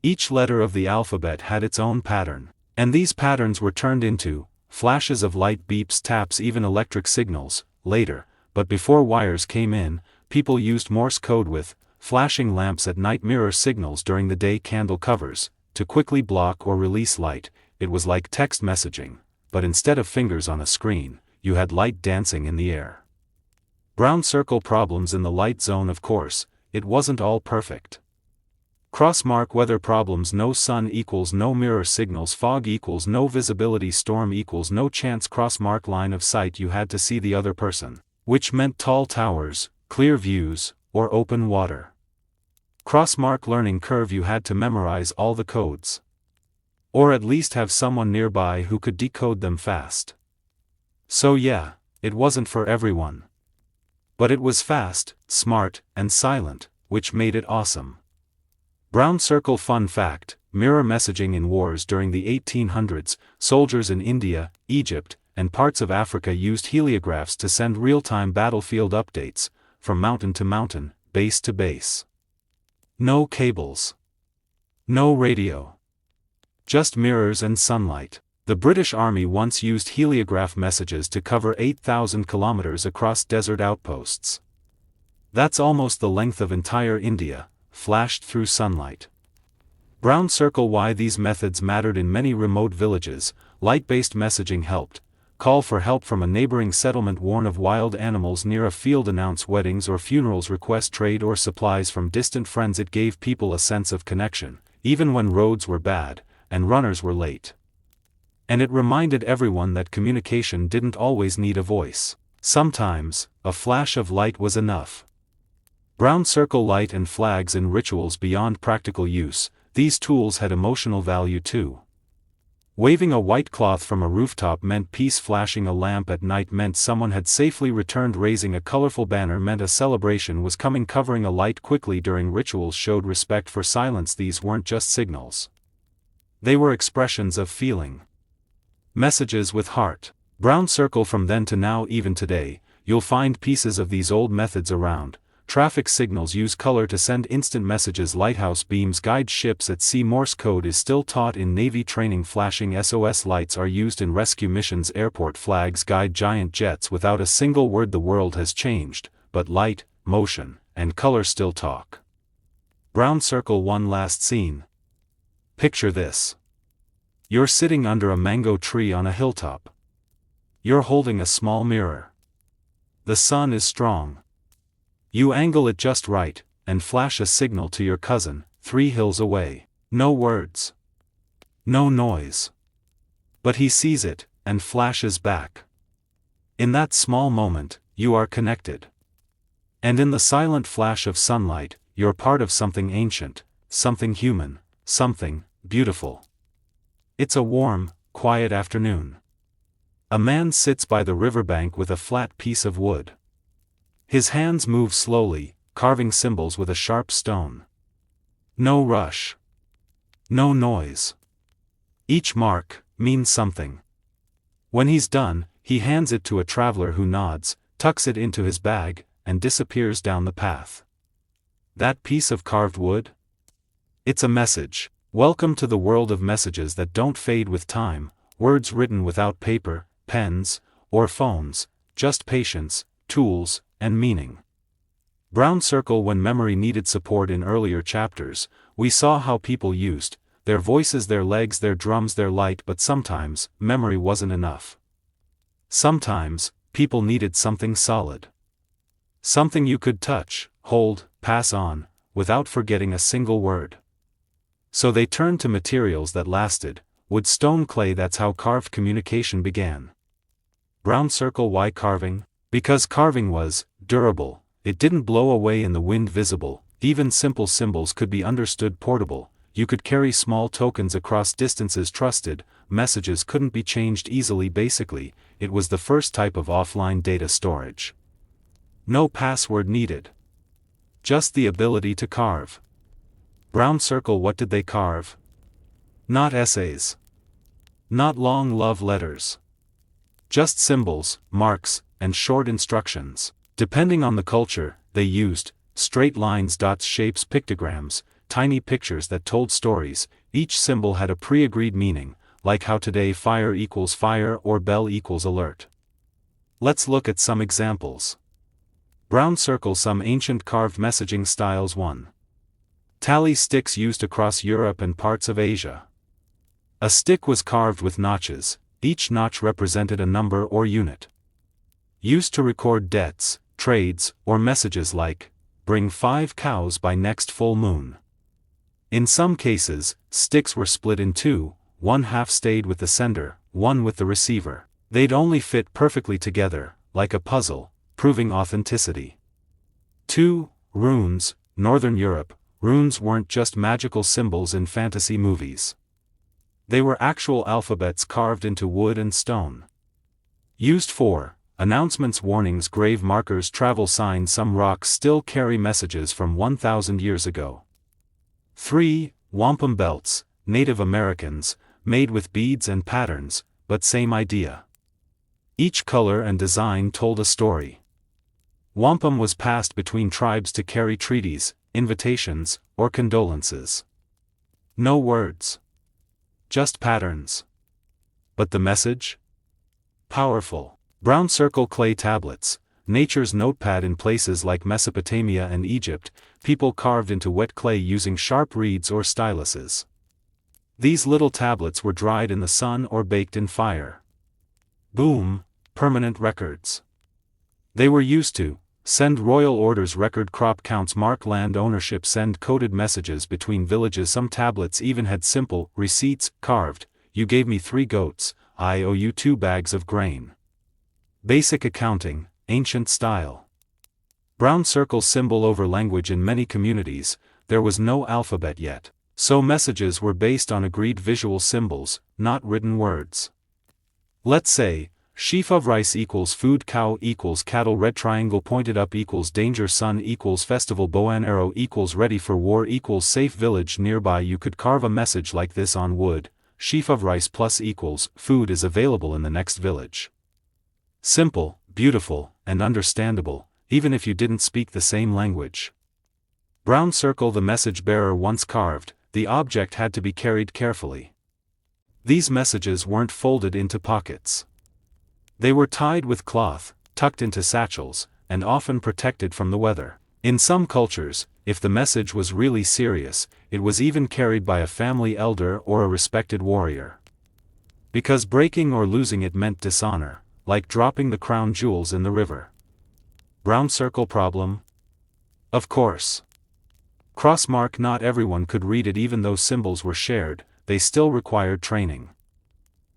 Each letter of the alphabet had its own pattern, and these patterns were turned into flashes of light, beeps, taps, even electric signals, later. But before wires came in, people used Morse code with flashing lamps at night, mirror signals during the day, candle covers, to quickly block or release light. It was like text messaging, but instead of fingers on a screen, you had light dancing in the air. Brown circle. Problems in the light zone. Of course, it wasn't all perfect. Crossmark. Weather problems. No sun equals no mirror signals. Fog equals no visibility. Storm equals no chance. Crossmark. Line of sight. You had to see the other person, which meant tall towers, clear views, or open water. Crossmark. Learning curve. You had to memorize all the codes, or at least have someone nearby who could decode them fast. So yeah, it wasn't for everyone. But it was fast, smart, and silent, which made it awesome. Brown circle. Fun fact: mirror messaging in wars during the 1800s, soldiers in India, Egypt, and parts of Africa used heliographs to send real-time battlefield updates, from mountain to mountain, base to base. No cables. No radio. Just mirrors and sunlight. The British Army once used heliograph messages to cover 8,000 kilometers across desert outposts. That's almost the length of entire India, flashed through sunlight. Brown circle why these methods mattered in many remote villages. Light-based messaging helped. Call for help from a neighboring settlement, warn of wild animals near a field, announce weddings or funerals, request trade or supplies from distant friends. It gave people a sense of connection, even when roads were bad, and runners were late. And it reminded everyone that communication didn't always need a voice. Sometimes, a flash of light was enough. Brown circle light and flags in rituals. Beyond practical use, these tools had emotional value too. Waving a white cloth from a rooftop meant peace. Flashing a lamp at night meant someone had safely returned. Raising a colorful banner meant a celebration was coming. Covering a light quickly during rituals showed respect for silence. These weren't just signals. They were expressions of feeling. Messages with heart. Brown circle. From then to now, even today, you'll find pieces of these old methods around. Traffic signals use color to send instant messages. Lighthouse beams guide ships at sea. Morse code is still taught in Navy training. Flashing SOS lights are used in rescue missions. Airport flags guide giant jets. Without a single word, the world has changed, but light, motion, and color still talk. Brown circle. One last scene. Picture this. You're sitting under a mango tree on a hilltop. You're holding a small mirror. The sun is strong. You angle it just right, and flash a signal to your cousin, 3 hills away. No words. No noise. But he sees it, and flashes back. In that small moment, you are connected. And in the silent flash of sunlight, you're part of something ancient, something human, something beautiful. It's a warm, quiet afternoon. A man sits by the riverbank with a flat piece of wood. His hands move slowly, carving symbols with a sharp stone. No rush. No noise. Each mark means something. When he's done, he hands it to a traveler who nods, tucks it into his bag, and disappears down the path. That piece of carved wood? It's a message. Welcome to the world of messages that don't fade with time, words written without paper, pens, or phones, just patience, tools, and meaning. Brown circle. When memory needed support in earlier chapters, we saw how people used their voices, their legs, their drums, their light, but sometimes, memory wasn't enough. Sometimes, people needed something solid. Something you could touch, hold, pass on, without forgetting a single word. So they turned to materials that lasted, wood, stone, clay. That's how carved communication began. Brown circle. Why carving? Because carving was durable, it didn't blow away in the wind. Visible, even simple symbols could be understood. Portable, you could carry small tokens across distances. Trusted, messages couldn't be changed easily. Basically, it was the first type of offline data storage. No password needed. Just the ability to carve. Brown circle. What did they carve? Not essays. Not long love letters. Just symbols, marks, and short instructions. Depending on the culture, they used straight lines, dots, shapes, pictograms, tiny pictures that told stories. Each symbol had a pre-agreed meaning, like how today fire equals fire or bell equals alert. Let's look at some examples. Brown circle. Some ancient carved messaging styles. 1. Tally sticks used across Europe and parts of Asia. A stick was carved with notches, each notch represented a number or unit. Used to record debts, trades, or messages like, bring 5 cows by next full moon. In some cases, sticks were split in 2, one half stayed with the sender, one with the receiver. They'd only fit perfectly together, like a puzzle, proving authenticity. 2. Runes. Northern Europe, runes weren't just magical symbols in fantasy movies. They were actual alphabets carved into wood and stone. Used for announcements, warnings, grave markers, travel signs. Some rocks still carry messages from 1,000 years ago. 3. Wampum belts. Native Americans, made with beads and patterns, but same idea. Each color and design told a story. Wampum was passed between tribes to carry treaties, invitations, or condolences. No words. Just patterns. But the message? Powerful. Brown circle clay tablets, nature's notepad in places like Mesopotamia and Egypt, people carved into wet clay using sharp reeds or styluses. These little tablets were dried in the sun or baked in fire. Boom, permanent records. They were used to send royal orders, record crop counts, mark land ownership, send coded messages between villages. Some tablets even had simple receipts carved: you gave me 3 goats, I owe you 2 bags of grain. Basic accounting, ancient style. Brown circle symbol over language. In many communities, there was no alphabet yet, so messages were based on agreed visual symbols, not written words. Let's say, sheaf of rice equals food, cow equals cattle, red triangle pointed up equals danger, sun equals festival, bow and arrow equals ready for war equals safe, village nearby. You could carve a message like this on wood: sheaf of rice plus equals food is available in the next village. Simple, beautiful, and understandable, even if you didn't speak the same language. Brown circle. The message bearer once carved, the object had to be carried carefully. These messages weren't folded into pockets. They were tied with cloth, tucked into satchels, and often protected from the weather. In some cultures, if the message was really serious, it was even carried by a family elder or a respected warrior. Because breaking or losing it meant dishonor, like dropping the crown jewels in the river. Brown circle problem? Of course. Crossmark. Not everyone could read it. Even though symbols were shared, they still required training.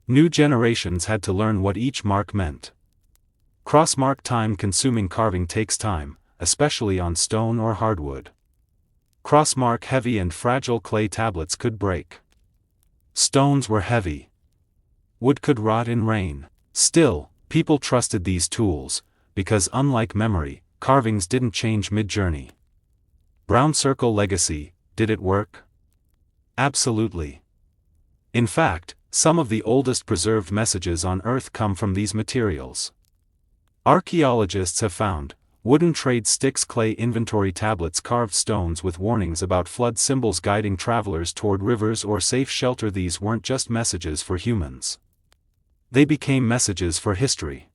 New generations had to learn what each mark meant. Crossmark. Time-consuming carving takes time, especially on stone or hardwood. Crossmark. Heavy and fragile. Clay tablets could break. Stones were heavy. Wood could rot in rain. Still, people trusted these tools, because unlike memory, carvings didn't change mid-journey. Brown circle legacy. Did it work? Absolutely. In fact, some of the oldest preserved messages on Earth come from these materials. Archaeologists have found wooden trade sticks, clay inventory tablets, carved stones with warnings about flood, symbols guiding travelers toward rivers or safe shelter. These weren't just messages for humans. They became messages for history.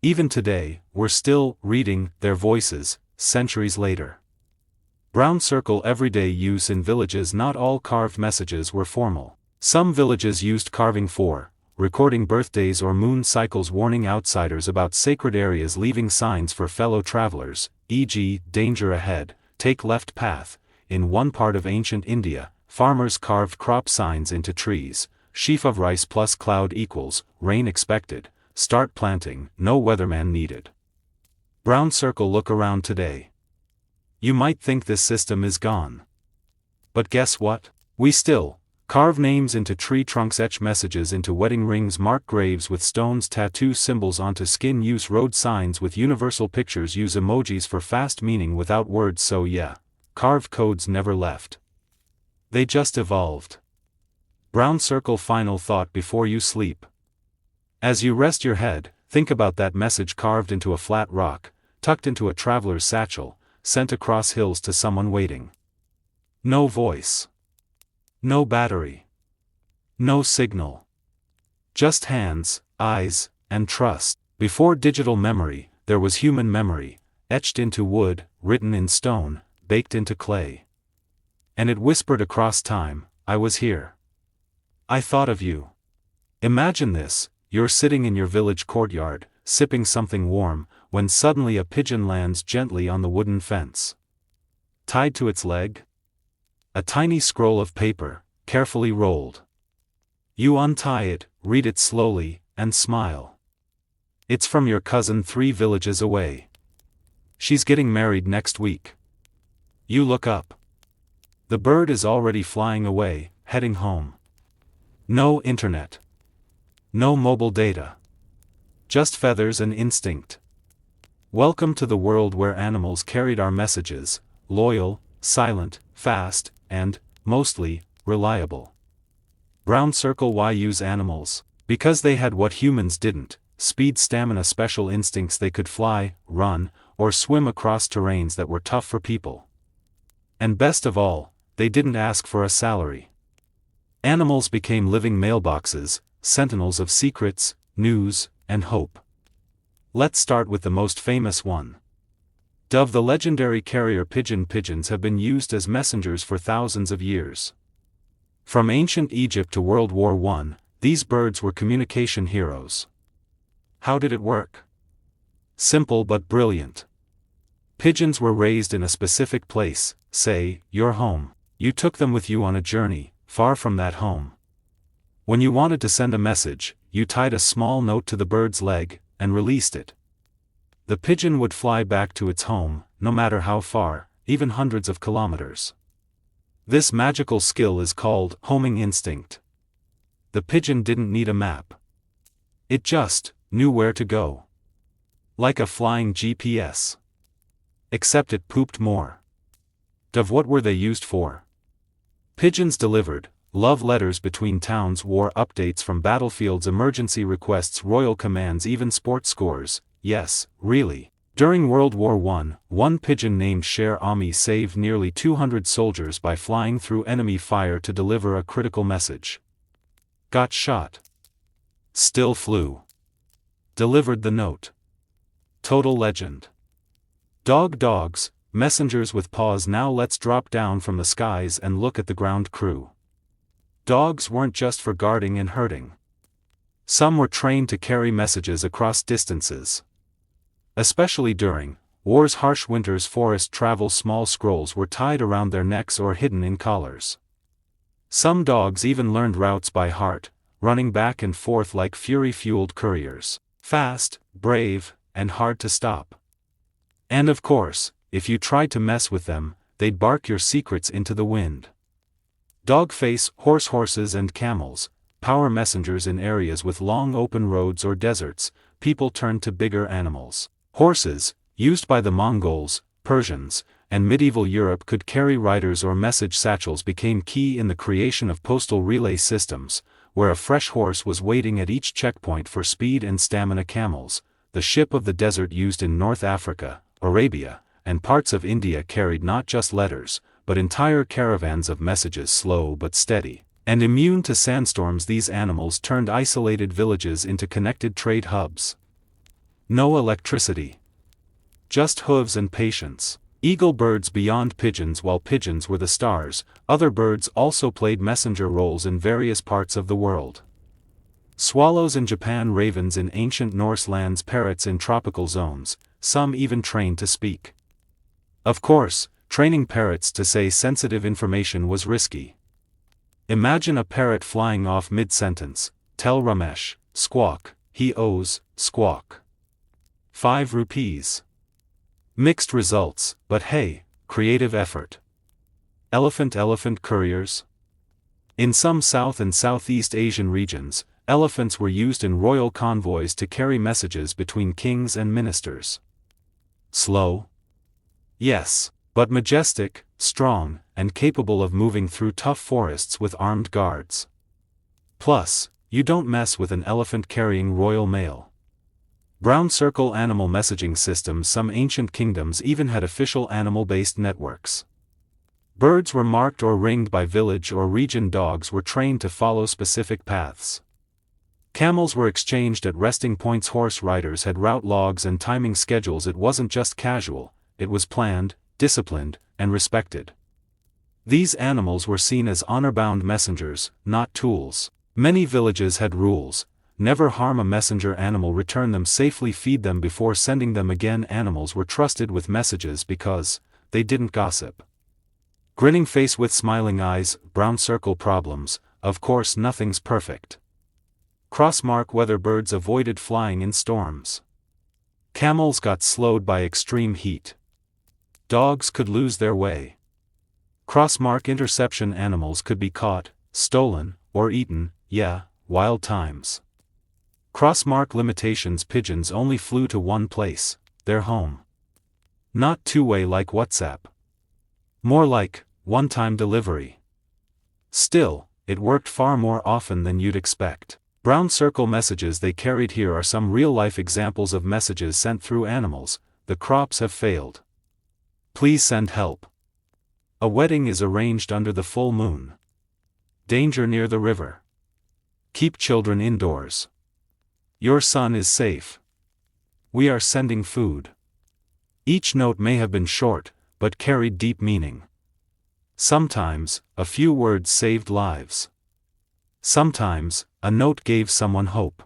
Even today, we're still reading their voices, centuries later. Brown circle everyday use in villages. Not all carved messages were formal. Some villages used carving for recording birthdays or moon cycles, warning outsiders about sacred areas, leaving signs for fellow travelers, e.g., danger ahead, take left path. In one part of ancient India, farmers carved crop signs into trees: sheaf of rice plus cloud equals rain expected, start planting, no weatherman needed. Brown circle. Look around today. You might think this system is gone. But guess what? We still carve names into tree trunks, etch messages into wedding rings, mark graves with stones, tattoo symbols onto skin, use road signs with universal pictures, use emojis for fast meaning without words. So yeah, carved codes never left. They just evolved. Brown circle. Final thought before you sleep. As you rest your head, think about that message carved into a flat rock, tucked into a traveler's satchel, sent across hills to someone waiting. No voice. No battery. No signal. Just hands, eyes, and trust. Before digital memory, there was human memory, etched into wood, written in stone, baked into clay. And it whispered across time, I was here. I thought of you. Imagine this: you're sitting in your village courtyard, sipping something warm, when suddenly a pigeon lands gently on the wooden fence. Tied to its leg? A tiny scroll of paper, carefully rolled. You untie it, read it slowly, and smile. It's from your cousin 3 villages away. She's getting married next week. You look up. The bird is already flying away, heading home. No internet. No mobile data. Just feathers and instinct. Welcome to the world where animals carried our messages, loyal, silent, fast, and, mostly, reliable. Brown circle. Why use animals? Because they had what humans didn't: speed, stamina, special instincts. They could fly, run, or swim across terrains that were tough for people. And best of all, they didn't ask for a salary. Animals became living mailboxes, sentinels of secrets, news, and hope. Let's start with the most famous one. Dove, the legendary carrier pigeon. Pigeons have been used as messengers for thousands of years. From ancient Egypt to World War I, these birds were communication heroes. How did it work? Simple but brilliant. Pigeons were raised in a specific place, say, your home. You took them with you on a journey, far from that home. When you wanted to send a message, you tied a small note to the bird's leg, and released it. The pigeon would fly back to its home, no matter how far, even hundreds of kilometers. This magical skill is called homing instinct. The pigeon didn't need a map. It just knew where to go. Like a flying GPS. Except it pooped more. Dove, what were they used for? Pigeons delivered love letters between towns, war updates from battlefields, emergency requests, royal commands, even sports scores. Yes, really. During World War I, one pigeon named Cher Ami saved nearly 200 soldiers by flying through enemy fire to deliver a critical message. Got shot. Still flew. Delivered the note. Total legend. Dogs, messengers with paws. Now let's drop down from the skies and look at the ground crew. Dogs weren't just for guarding and herding. Some were trained to carry messages across distances. Especially during war's harsh winters, forest travel, small scrolls were tied around their necks or hidden in collars. Some dogs even learned routes by heart, running back and forth like fury-fueled couriers. Fast, brave, and hard to stop. And of course, if you tried to mess with them, they'd bark your secrets into the wind. Dogface, horses and camels, power messengers. In areas with long open roads or deserts, people turned to bigger animals. Horses, used by the Mongols, Persians, and medieval Europe, could carry riders or message satchels. Became key in the creation of postal relay systems, where a fresh horse was waiting at each checkpoint for speed and stamina. Camels, the ship of the desert, used in North Africa, Arabia, and parts of India, carried not just letters, but entire caravans of messages. Slow but steady, and immune to sandstorms, these animals turned isolated villages into connected trade hubs. No electricity. Just hooves and patience. Eagle birds beyond pigeons. While pigeons were the stars, other birds also played messenger roles in various parts of the world. Swallows in Japan, ravens in ancient Norse lands, parrots in tropical zones, some even trained to speak. Of course, training parrots to say sensitive information was risky. Imagine a parrot flying off mid-sentence. Tell Ramesh, squawk, he owes, squawk. 5 rupees. Mixed results, but hey, creative effort. Elephant couriers. In some South and Southeast Asian regions, elephants were used in royal convoys to carry messages between kings and ministers. Slow? Yes, but majestic, strong, and capable of moving through tough forests with armed guards. Plus, you don't mess with an elephant carrying royal mail. Brown circle animal messaging systems. Some ancient kingdoms even had official animal-based networks. Birds were marked or ringed by village or region. Dogs were trained to follow specific paths. Camels were exchanged at resting points. Horse riders had route logs and timing schedules. It wasn't just casual, it was planned, disciplined, and respected. These animals were seen as honor-bound messengers, not tools. Many villages had rules: never harm a messenger animal, return them safely, feed them before sending them again. Animals were trusted with messages because they didn't gossip. Grinning face with smiling eyes. Brown circle problems. Of course, nothing's perfect. Crossmark weather. Birds avoided flying in storms. Camels got slowed by extreme heat. Dogs could lose their way. Crossmark interception. Animals could be caught, stolen, or eaten. Yeah, wild times. Crossmark limitations. Pigeons only flew to one place, their home. Not two-way like WhatsApp. More like one-time delivery. Still, it worked far more often than you'd expect. Brown circle messages they carried. Here are some real-life examples of messages sent through animals. The crops have failed. Please send help. A wedding is arranged under the full moon. Danger near the river. Keep children indoors. Your son is safe. We are sending food. Each note may have been short, but carried deep meaning. Sometimes, a few words saved lives. Sometimes, a note gave someone hope.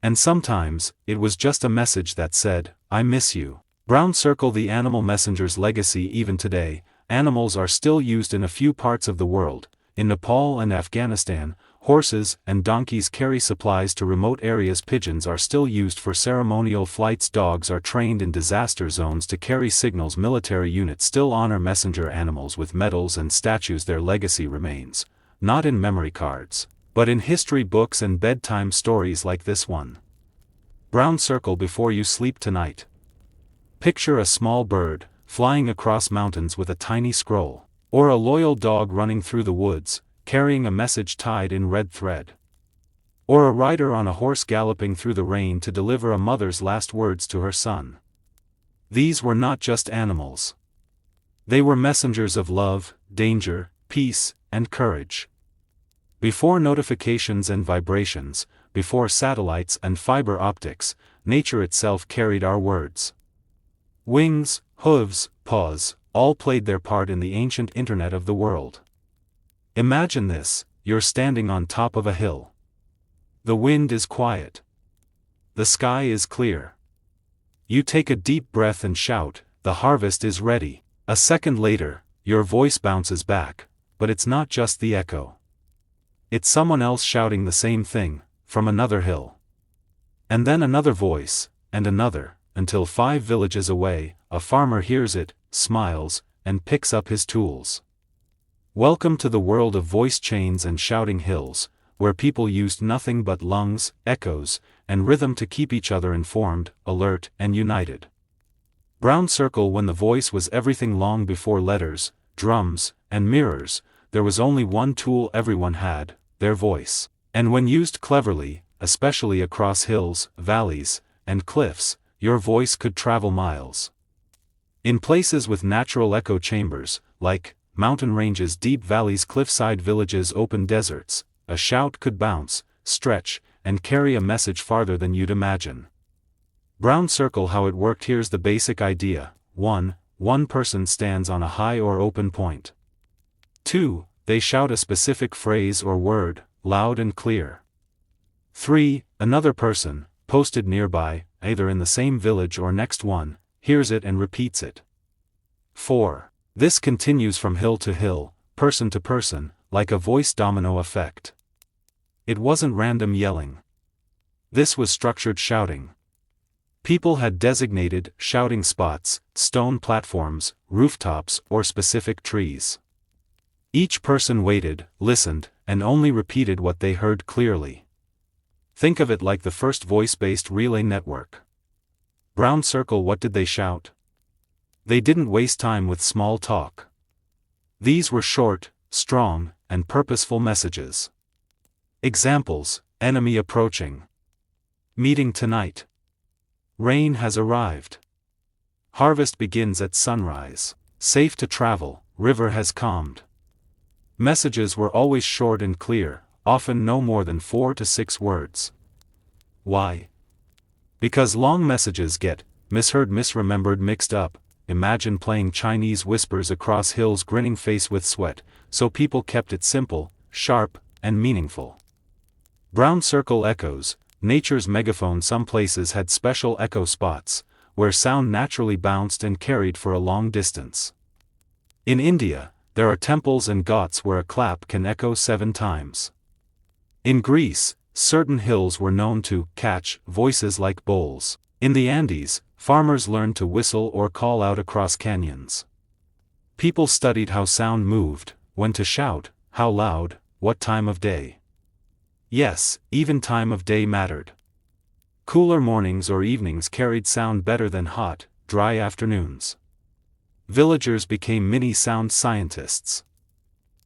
And sometimes, it was just a message that said, "I miss you." Brown circle. The animal messenger's legacy. Even today, animals are still used in a few parts of the world. In Nepal and Afghanistan, horses and donkeys carry supplies to remote areas. Pigeons are still used for ceremonial flights. Dogs are trained in disaster zones to carry signals. Military units still honor messenger animals with medals and statues. Their legacy remains, not in memory cards, but in history books and bedtime stories like this one. Brown circle before you sleep tonight. Picture a small bird, flying across mountains with a tiny scroll. Or a loyal dog running through the woods, carrying a message tied in red thread. Or a rider on a horse galloping through the rain to deliver a mother's last words to her son. These were not just animals. They were messengers of love, danger, peace, and courage. Before notifications and vibrations, before satellites and fiber optics, nature itself carried our words. Wings, hooves, paws, all played their part in the ancient internet of the world. Imagine this: you're standing on top of a hill. The wind is quiet. The sky is clear. You take a deep breath and shout, "The harvest is ready." A second later, your voice bounces back, but it's not just the echo. It's someone else shouting the same thing, from another hill. And then another voice, and another, until 5 villages away, a farmer hears it, smiles, and picks up his tools. Welcome to the world of voice chains and shouting hills, where people used nothing but lungs, echoes, and rhythm to keep each other informed, alert, and united. Brown circle. When the voice was everything. Long before letters, drums, and mirrors, there was only one tool everyone had: their voice. And when used cleverly, especially across hills, valleys, and cliffs, your voice could travel miles. In places with natural echo chambers, like mountain ranges, deep valleys, cliffside villages, open deserts, a shout could bounce, stretch, and carry a message farther than you'd imagine. Brown circle. How it worked. Here's the basic idea. 1. One person stands on a high or open point. 2. They shout a specific phrase or word, loud and clear. 3. Another person, posted nearby, either in the same village or next one, hears it and repeats it. 4. This continues from hill to hill, person to person, like a voice domino effect. It wasn't random yelling. This was structured shouting. People had designated shouting spots, stone platforms, rooftops, or specific trees. Each person waited, listened, and only repeated what they heard clearly. Think of it like the first voice-based relay network. Brown circle. What did they shout? They didn't waste time with small talk. These were short, strong, and purposeful messages. Examples: enemy approaching. Meeting tonight. Rain has arrived. Harvest begins at sunrise. Safe to travel, river has calmed. Messages were always short and clear, often no more than 4 to 6 words. Why? Because long messages get misheard, misremembered, mixed up. Imagine playing Chinese whispers across hills, grinning face with sweat, so people kept it simple, sharp, and meaningful. Brown circle echoes. Nature's megaphone. Some places had special echo spots, where sound naturally bounced and carried for a long distance. In India, there are temples and ghats where a clap can echo 7 times. In Greece, certain hills were known to catch voices like bowls. In the Andes, farmers learned to whistle or call out across canyons. People studied how sound moved, when to shout, how loud, what time of day. Yes, even time of day mattered. Cooler mornings or evenings carried sound better than hot, dry afternoons. Villagers became mini sound scientists.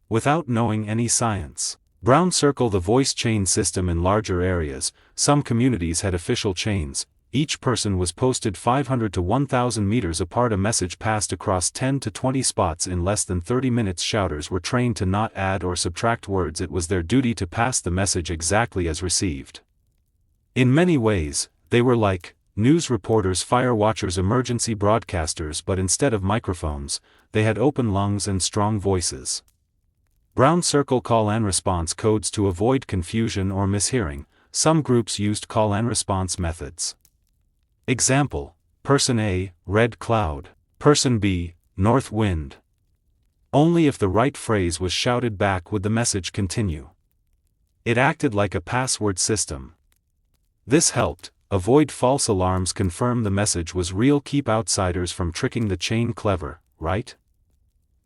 without knowing any science. Brown circle the voice chain system in larger areas. Some communities had official chains. Each person was posted 500 to 1,000 meters apart. A message passed across 10 to 20 spots in less than 30 minutes. Shouters were trained to not add or subtract words. It was their duty to pass the message exactly as received. In many ways, they were like news reporters, fire watchers, emergency broadcasters, but instead of microphones, they had open lungs and strong voices. Brown circle call and response codes to avoid confusion or mishearing. Some groups used call and response methods. Example: Person A, red cloud. Person B, north wind. Only if the right phrase was shouted back would the message continue. It acted like a password system. This helped avoid false alarms, confirm the message was real, keep outsiders from tricking the chain. Clever, right?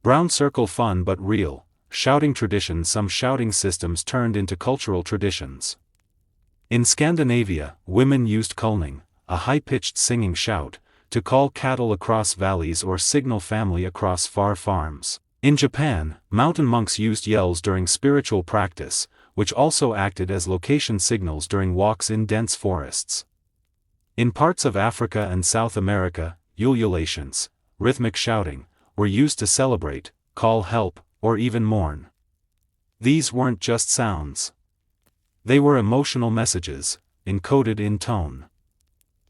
Brown circle fun but real. Shouting traditions. Some shouting systems turned into cultural traditions. In Scandinavia, women used kulning, a high-pitched singing shout, to call cattle across valleys or signal family across far farms. In Japan, mountain monks used yells during spiritual practice, which also acted as location signals during walks in dense forests. In parts of Africa and South America, ululations, rhythmic shouting, were used to celebrate, call help, or even mourn. These weren't just sounds. They were emotional messages, encoded in tone.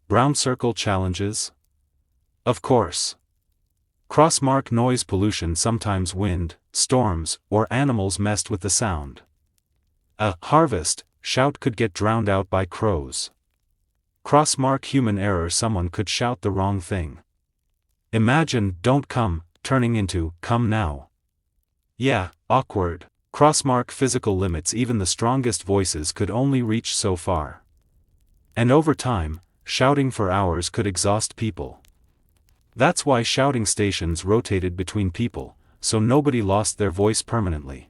Brown circle challenges? Of course. Crossmark noise pollution. Sometimes wind, storms, or animals messed with the sound. A harvest shout could get drowned out by crows. Crossmark human error. Someone could shout the wrong thing. Imagine "don't come" turning into "come now." Yeah, awkward. Crossmark physical limits. Even the strongest voices could only reach so far. And over time, shouting for hours could exhaust people. That's why shouting stations rotated between people, so nobody lost their voice permanently.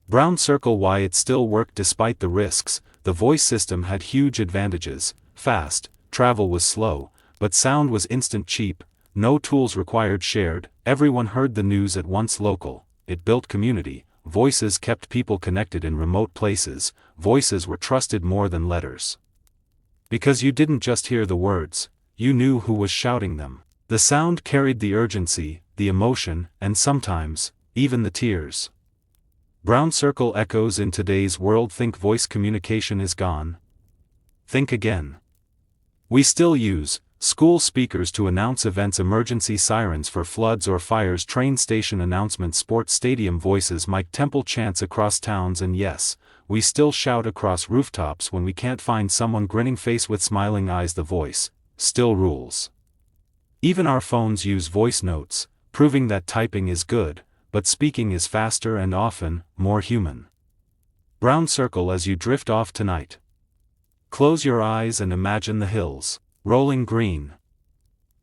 Brown circle. Why it still worked despite the risks. The voice system had huge advantages: fast, travel was slow, but sound was instant, cheap, no tools required, shared, everyone heard the news at once. Local, it built community. Voices kept people connected in remote places. Voices were trusted more than letters. Because you didn't just hear the words, you knew who was shouting them. The sound carried the urgency, the emotion, and sometimes, even the tears. Brown circle echoes in today's world. Think voice communication is gone? Think again. We still use school speakers to announce events, emergency sirens for floods or fires, train station announcements, sports stadium voices, mic temple chants across towns, and yes, we still shout across rooftops when we can't find someone grinning face with smiling eyes. The voice still rules. Even our phones use voice notes, proving that typing is good, but speaking is faster and often more human. Brown circle as you drift off tonight. Close your eyes and imagine the hills, rolling green.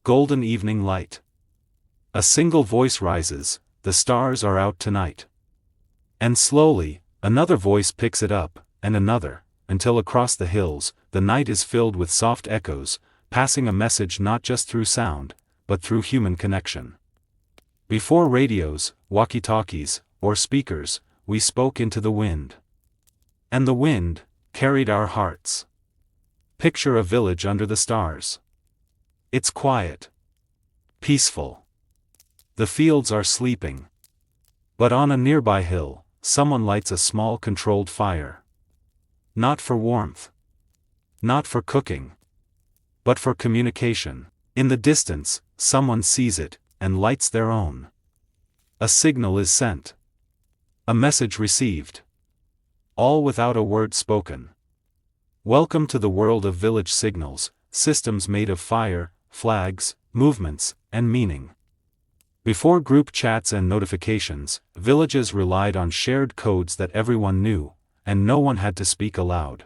Golden evening light. A single voice rises, the stars are out tonight. And slowly, another voice picks it up, and another, until across the hills, the night is filled with soft echoes, passing a message not just through sound, but through human connection. Before radios, walkie-talkies, or speakers, we spoke into the wind. And the wind carried our hearts. Picture a village under the stars. It's quiet. Peaceful. The fields are sleeping. But on a nearby hill, someone lights a small controlled fire. Not for warmth. Not for cooking. But for communication. In the distance, someone sees it, and lights their own. A signal is sent. A message received. All without a word spoken. Welcome to the world of village signals, systems made of fire, flags, movements, and meaning. Before group chats and notifications, villages relied on shared codes that everyone knew, and no one had to speak aloud.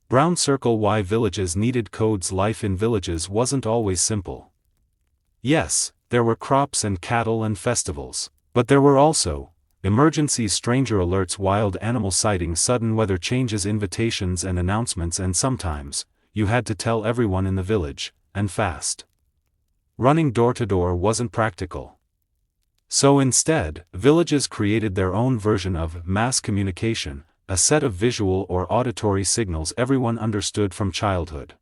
Brown circle why villages needed codes. Life in villages wasn't always simple. Yes, there were crops and cattle and festivals, but there were also emergencies, stranger alerts, wild animal sightings, sudden weather changes, invitations and announcements, and sometimes, you had to tell everyone in the village, and fast. Running door to door wasn't practical. So instead, villages created their own version of mass communication, a set of visual or auditory signals everyone understood from childhood.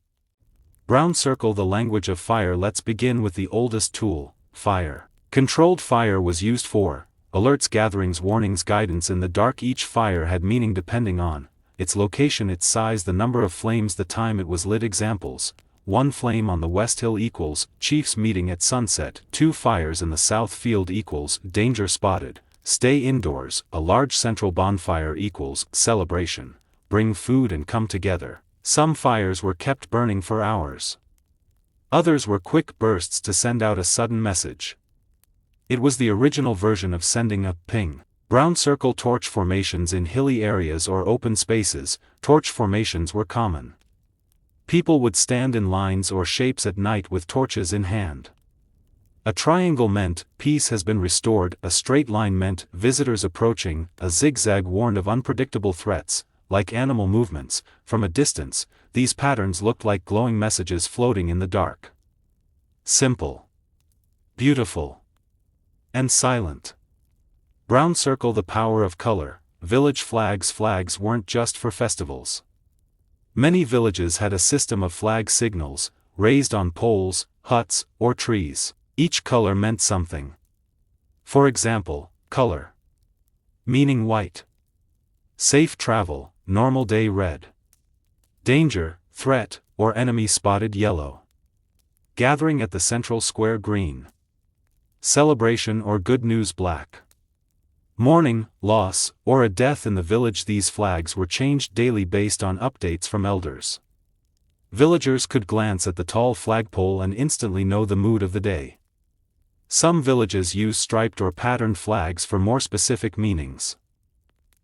Brown circle the language of fire. Let's begin with the oldest tool, fire. Controlled fire was used for alerts, gatherings, warnings, guidance in the dark. Each fire had meaning depending on its location, its size, the number of flames, the time it was lit. Examples: 1 flame on the west hill equals chiefs meeting at sunset. 2 fires in the south field equals danger spotted. Stay indoors. A large central bonfire equals celebration. Bring food and come together. Some fires were kept burning for hours. Others were quick bursts to send out a sudden message. It was the original version of sending a ping. Brown circle torch formations in hilly areas or open spaces. Torch formations were common. People would stand in lines or shapes at night with torches in hand. A triangle meant peace has been restored. A straight line meant visitors approaching. A zigzag warned of unpredictable threats, like animal movements. From a distance, these patterns looked like glowing messages floating in the dark. Simple, beautiful, and silent. Brown circle the power of color. Village flags. Flags weren't just for festivals. Many villages had a system of flag signals, raised on poles, huts, or trees. Each color meant something. For example, color meaning white. Safe travel, normal day red. Danger, threat, or enemy spotted yellow. Gathering at the central square green. Celebration or good news black. Mourning, loss, or a death in the village. These flags were changed daily based on updates from elders. Villagers could glance at the tall flagpole and instantly know the mood of the day. Some villages used striped or patterned flags for more specific meanings.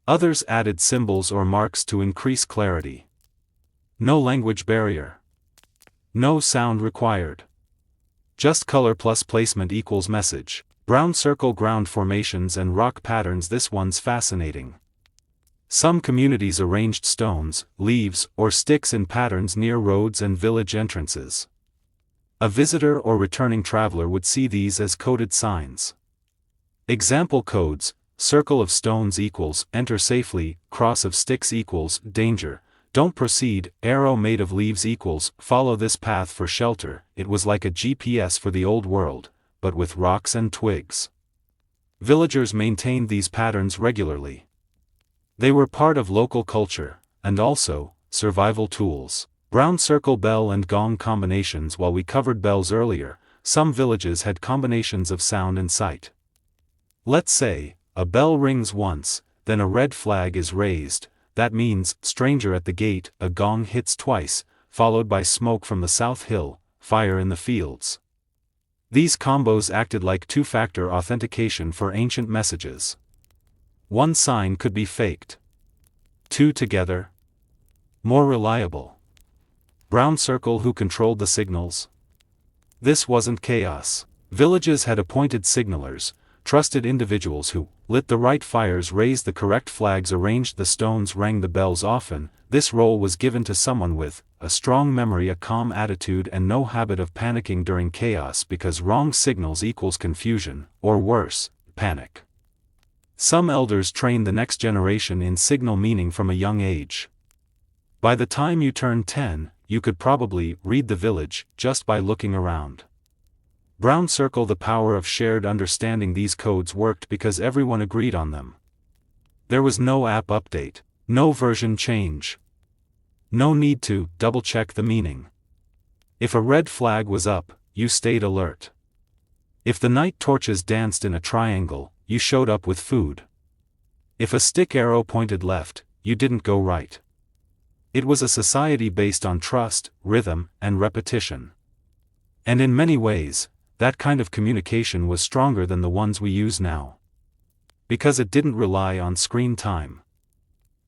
Others added symbols or marks to increase clarity. No language barrier. No sound required. Just color plus placement equals message. Brown circle ground formations and rock patterns. This one's fascinating. Some communities arranged stones, leaves, or sticks in patterns near roads and village entrances. A visitor or returning traveler would see these as coded signs. Example codes: circle of stones equals enter safely, cross of sticks equals danger, don't proceed, arrow made of leaves equals follow this path for shelter. It was like a GPS for the old world, but with rocks and twigs. Villagers maintained these patterns regularly. They were part of local culture, and also survival tools. Brown circle bell and gong combinations. While we covered bells earlier, some villages had combinations of sound and sight. Let's say, a bell rings once, then a red flag is raised. That means, stranger at the gate. A gong hits twice, followed by smoke from the south hill, fire in the fields. These combos acted like two-factor authentication for ancient messages. One sign could be faked. Two together, more reliable. Brown circle who controlled the signals? This wasn't chaos. Villages had appointed signalers, trusted individuals who lit the right fires, raised the correct flags, arranged the stones, rang the bells. Often, this role was given to someone with a strong memory, a calm attitude, and no habit of panicking during chaos, because wrong signals equals confusion, or worse, panic. Some elders trained the next generation in signal meaning from a young age. By the time you turned 10, you could probably read the village just by looking around. Brown circle the power of shared understanding. These codes worked because everyone agreed on them. There was no app update, no version change. No need to double-check the meaning. If a red flag was up, you stayed alert. If the night torches danced in a triangle, you showed up with food. If a stick arrow pointed left, you didn't go right. It was a society based on trust, rhythm, and repetition. And in many ways, that kind of communication was stronger than the ones we use now. Because it didn't rely on screen time.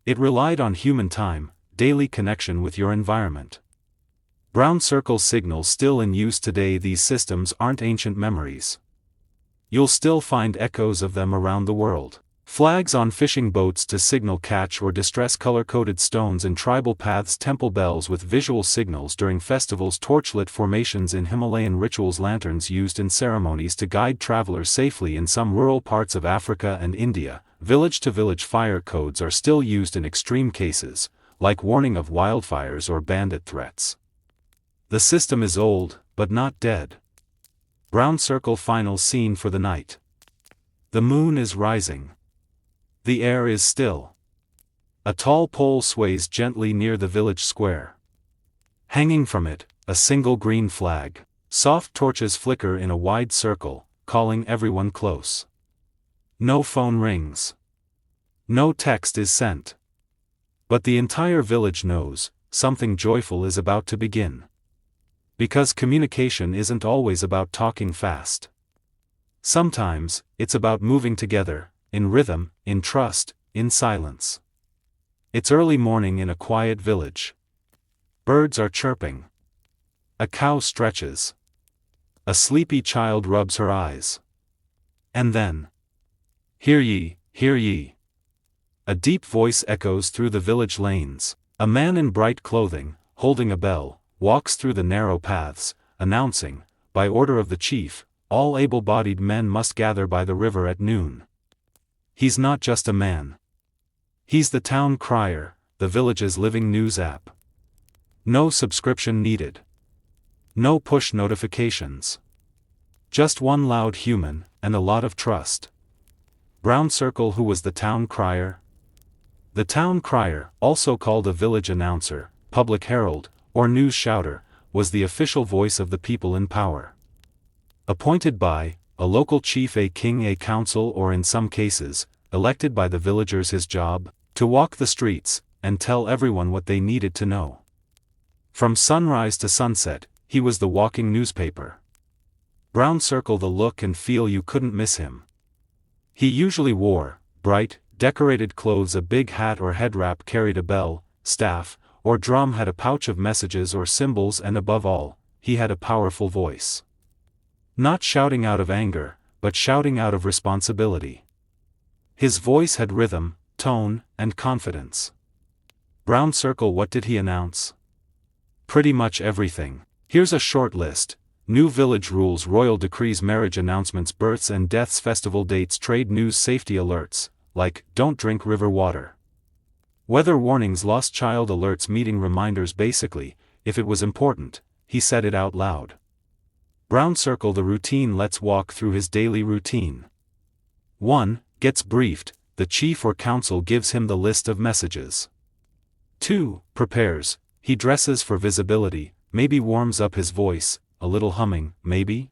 It relied on human time, daily connection with your environment. Brown circle signals still in use today. These systems aren't ancient memories. You'll still find echoes of them around the world. Flags on fishing boats to signal catch or distress, color-coded stones in tribal paths, temple bells with visual signals during festivals, torchlit formations in Himalayan rituals, lanterns used in ceremonies to guide travelers safely in some rural parts of Africa and India. Village-to-village fire codes are still used in extreme cases, like warning of wildfires or bandit threats. The system is old, but not dead. Brown circle final scene for the night. The moon is rising. The air is still. A tall pole sways gently near the village square. Hanging from it, a single green flag. Soft torches flicker in a wide circle, calling everyone close. No phone rings. No text is sent. But the entire village knows, something joyful is about to begin. Because communication isn't always about talking fast. Sometimes, it's about moving together, in rhythm, in trust, in silence. It's early morning in a quiet village. Birds are chirping. A cow stretches. A sleepy child rubs her eyes. And then, hear ye, hear ye. A deep voice echoes through the village lanes. A man in bright clothing, holding a bell, walks through the narrow paths, announcing, by order of the chief, all able-bodied men must gather by the river at noon. He's not just a man. He's the town crier, the village's living news app. No subscription needed. No push notifications. Just one loud human, and a lot of trust. Brown circle. Who was the town crier? The town crier, also called a village announcer, public herald, or news shouter, was the official voice of the people in power. Appointed by a local chief, a king, a council, or in some cases, elected by the villagers. His job, to walk the streets, and tell everyone what they needed to know. From sunrise to sunset, he was the walking newspaper. Brown circle. The look and feel, you couldn't miss him. He usually wore bright, decorated clothes, a big hat or head wrap, carried a bell, staff, or drum, had a pouch of messages or symbols, and above all, he had a powerful voice. Not shouting out of anger, but shouting out of responsibility. His voice had rhythm, tone, and confidence. Brown circle. What did he announce? Pretty much everything. Here's a short list: new village rules, royal decrees, marriage announcements, births and deaths, festival dates, trade news, safety alerts, like, don't drink river water. Weather warnings, lost child alerts, meeting reminders. Basically, if it was important, he said it out loud. Brown circle. The routine. Let's walk through his daily routine. 1. Gets briefed, the chief or council gives him the list of messages. 2. Prepares, he dresses for visibility, maybe warms up his voice, a little humming, maybe.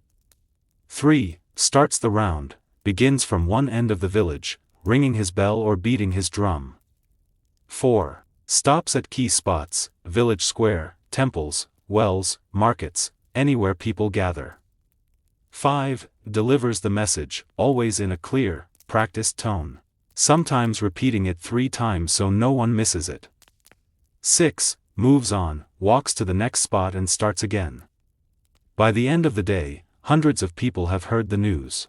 3. Starts the round, begins from one end of the village, ringing his bell or beating his drum. 4. Stops at key spots, village square, temples, wells, markets, anywhere people gather. 5. Delivers the message, always in a clear, practiced tone. Sometimes repeating it 3 times so no one misses it. 6. Moves on, walks to the next spot and starts again. By the end of the day, hundreds of people have heard the news.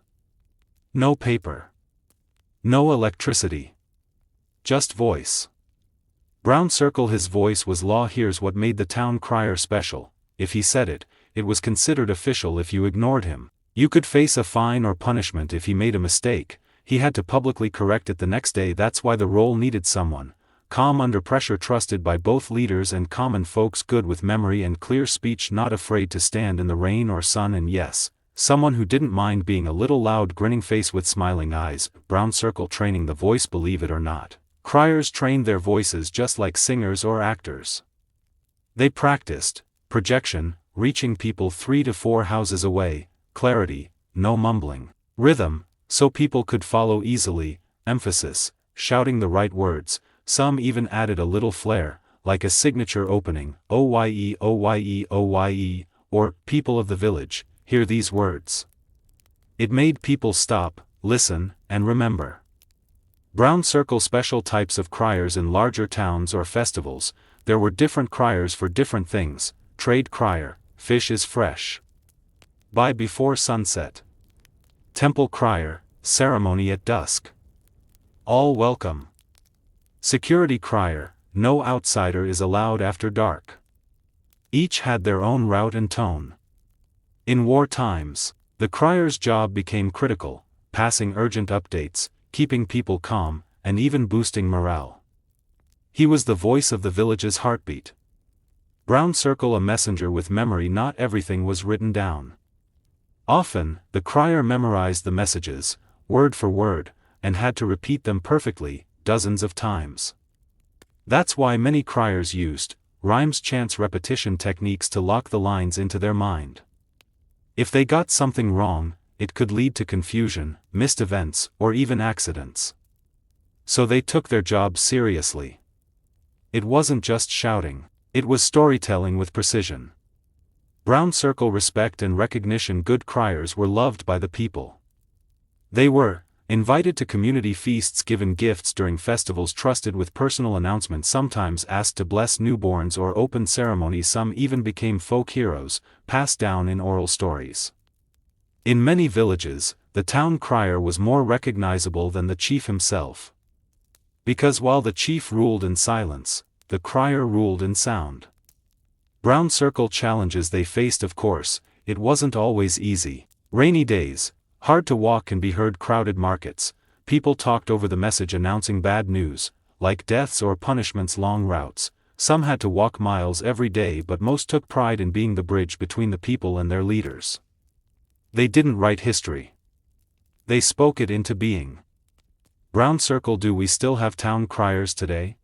No paper. No electricity. Just voice. Brown circle. His voice was law. Here's what made the town crier special: if he said it, it was considered official. If you ignored him, you could face a fine or punishment. If he made a mistake, he had to publicly correct it the next day. That's why the role needed someone calm under pressure, trusted by both leaders and common folks, good with memory and clear speech, not afraid to stand in the rain or sun, and yes, someone who didn't mind being a little loud, grinning face with smiling eyes. Brown circle. Training the voice. Believe it or not, criers trained their voices just like singers or actors. They practiced projection, reaching people 3 to 4 houses away, clarity, no mumbling, rhythm, so people could follow easily, emphasis, shouting the right words. Some even added a little flair, like a signature opening, "Oye, oye, oye," or "People of the village, hear these words." It made people stop, listen, and remember. Brown circle. Special types of criers. In larger towns or festivals, there were different criers for different things. Trade crier, fish is fresh by before sunset. Temple crier, ceremony at dusk. All welcome. Security crier, no outsider is allowed after dark. Each had their own route and tone. In war times, the crier's job became critical, passing urgent updates, keeping people calm, and even boosting morale. He was the voice of the village's heartbeat. Brown circle a messenger with memory. Not everything was written down. Often, the crier memorized the messages, word for word, and had to repeat them perfectly, dozens of times. That's why many criers used rhymes chance repetition techniques to lock the lines into their mind. If they got something wrong, it could lead to confusion, missed events, or even accidents. So they took their job seriously. It wasn't just shouting, it was storytelling with precision. Brown circle respect and recognition. Good criers were loved by the people. They were invited to community feasts, given gifts during festivals, trusted with personal announcements, sometimes asked to bless newborns or open ceremonies. Some even became folk heroes, passed down in oral stories. In many villages, the town crier was more recognizable than the chief himself. Because while the chief ruled in silence, the crier ruled in sound. Brown circle challenges they faced. Of course, it wasn't always easy. Rainy days, hard to walk and be heard. Crowded markets, people talked over the message announcing bad news, like deaths or punishments. Long routes, some had to walk miles every day, but most took pride in being the bridge between the people and their leaders. They didn't write history. They spoke it into being. Brown circle. Do we still have town criers today?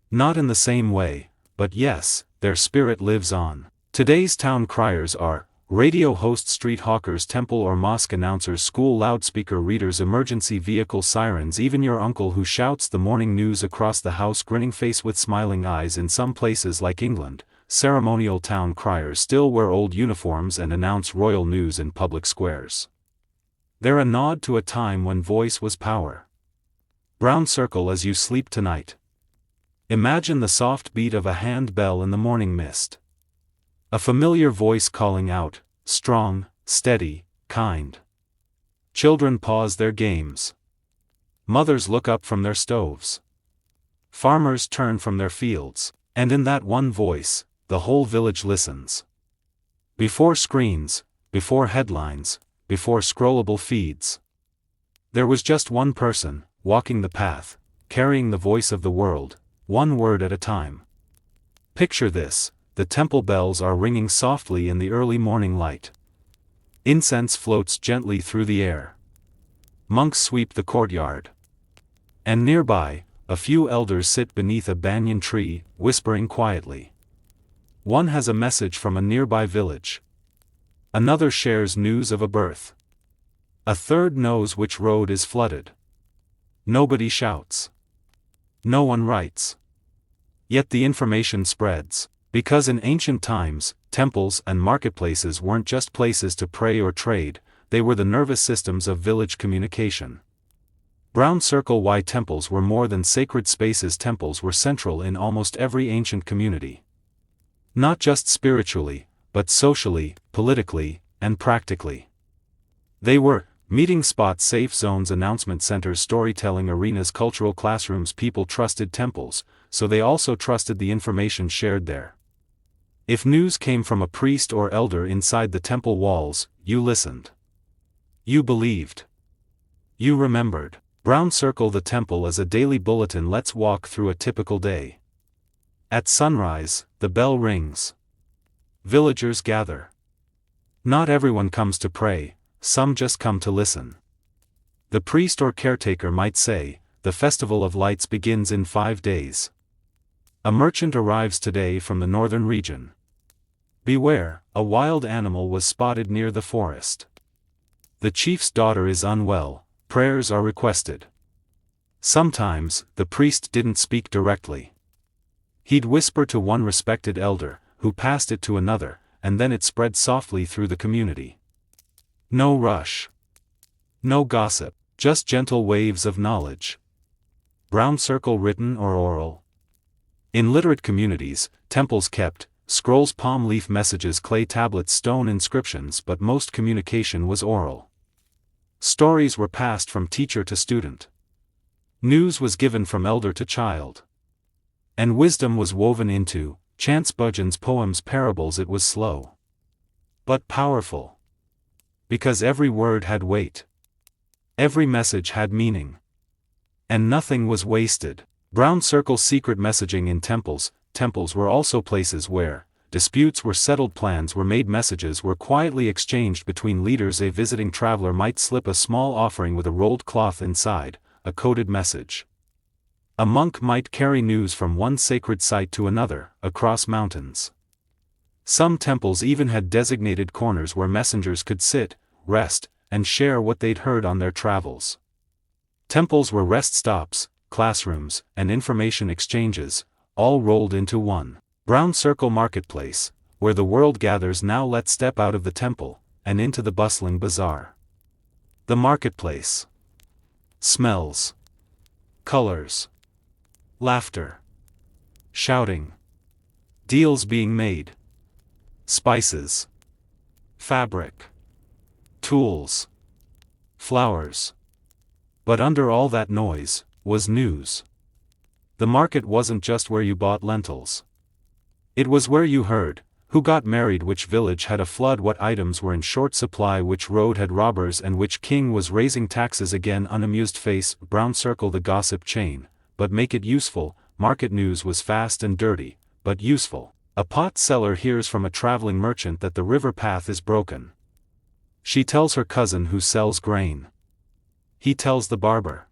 Not in the same way, but yes, their spirit lives on. Today's town criers are radio hosts, street hawkers, temple or mosque announcers, school loudspeaker readers, emergency vehicle sirens, even your uncle who shouts the morning news across the house, grinning face with smiling eyes. In some places like England, ceremonial town criers still wear old uniforms and announce royal news in public squares. They're a nod to a time when voice was power. Brown circle. As you sleep tonight, imagine the soft beat of a hand bell in the morning mist. A familiar voice calling out, strong, steady, kind. Children pause their games. Mothers look up from their stoves. Farmers turn from their fields, and in that one voice, the whole village listens. Before screens, before headlines, before scrollable feeds, there was just one person, walking the path, carrying the voice of the world, one word at a time. Picture this. The temple bells are ringing softly in the early morning light. Incense floats gently through the air. Monks sweep the courtyard. And nearby, a few elders sit beneath a banyan tree, whispering quietly. One has a message from a nearby village. Another shares news of a birth. A third knows which road is flooded. Nobody shouts. No one writes. Yet the information spreads. Because in ancient times, temples and marketplaces weren't just places to pray or trade, they were the nervous systems of village communication. Brown circle. Why temples were more than sacred spaces? Temples were central in almost every ancient community. Not just spiritually, but socially, politically, and practically. They were meeting spots, safe zones, announcement centers, storytelling arenas, cultural classrooms. People trusted temples, so they also trusted the information shared there. If news came from a priest or elder inside the temple walls, you listened. You believed. You remembered. Brown circle. The temple as a daily bulletin. Let's walk through a typical day. At sunrise, the bell rings. Villagers gather. Not everyone comes to pray, some just come to listen. The priest or caretaker might say, the festival of lights begins in 5 days. A merchant arrives today from the northern region. Beware, a wild animal was spotted near the forest. The chief's daughter is unwell, prayers are requested. Sometimes, the priest didn't speak directly. He'd whisper to one respected elder, who passed it to another, and then it spread softly through the community. No rush. No gossip, just gentle waves of knowledge. Brown circle. Written or oral. In literate communities, temples kept scrolls, palm leaf messages, clay tablets, stone inscriptions, but most communication was oral. Stories were passed from teacher to student. News was given from elder to child. And wisdom was woven into Chance Budgeon's poems, parables. It was slow, but powerful. Because every word had weight. Every message had meaning. And nothing was wasted. Brown Circle secret messaging in temples. Temples were also places where disputes were settled, plans were made, messages were quietly exchanged between leaders. A visiting traveler might slip a small offering with a rolled cloth inside, a coded message. A monk might carry news from one sacred site to another, across mountains. Some temples even had designated corners where messengers could sit, rest, and share what they'd heard on their travels. Temples were rest stops, classrooms, and information exchanges, all rolled into one. Brown Circle Marketplace, where the world gathers now. Let's step out of the temple, and into the bustling bazaar. The marketplace. Smells. Colors. Laughter. Shouting. Deals being made. Spices. Fabric. Tools. Flowers. But under all that noise, was news. The market wasn't just where you bought lentils. It was where you heard who got married, which village had a flood, what items were in short supply, which road had robbers, and which king was raising taxes again. Unamused face. Brown Circle, the gossip chain, but make it useful. Market news was fast and dirty, but useful. A pot seller hears from a traveling merchant that the river path is broken. She tells her cousin who sells grain. He tells the barber.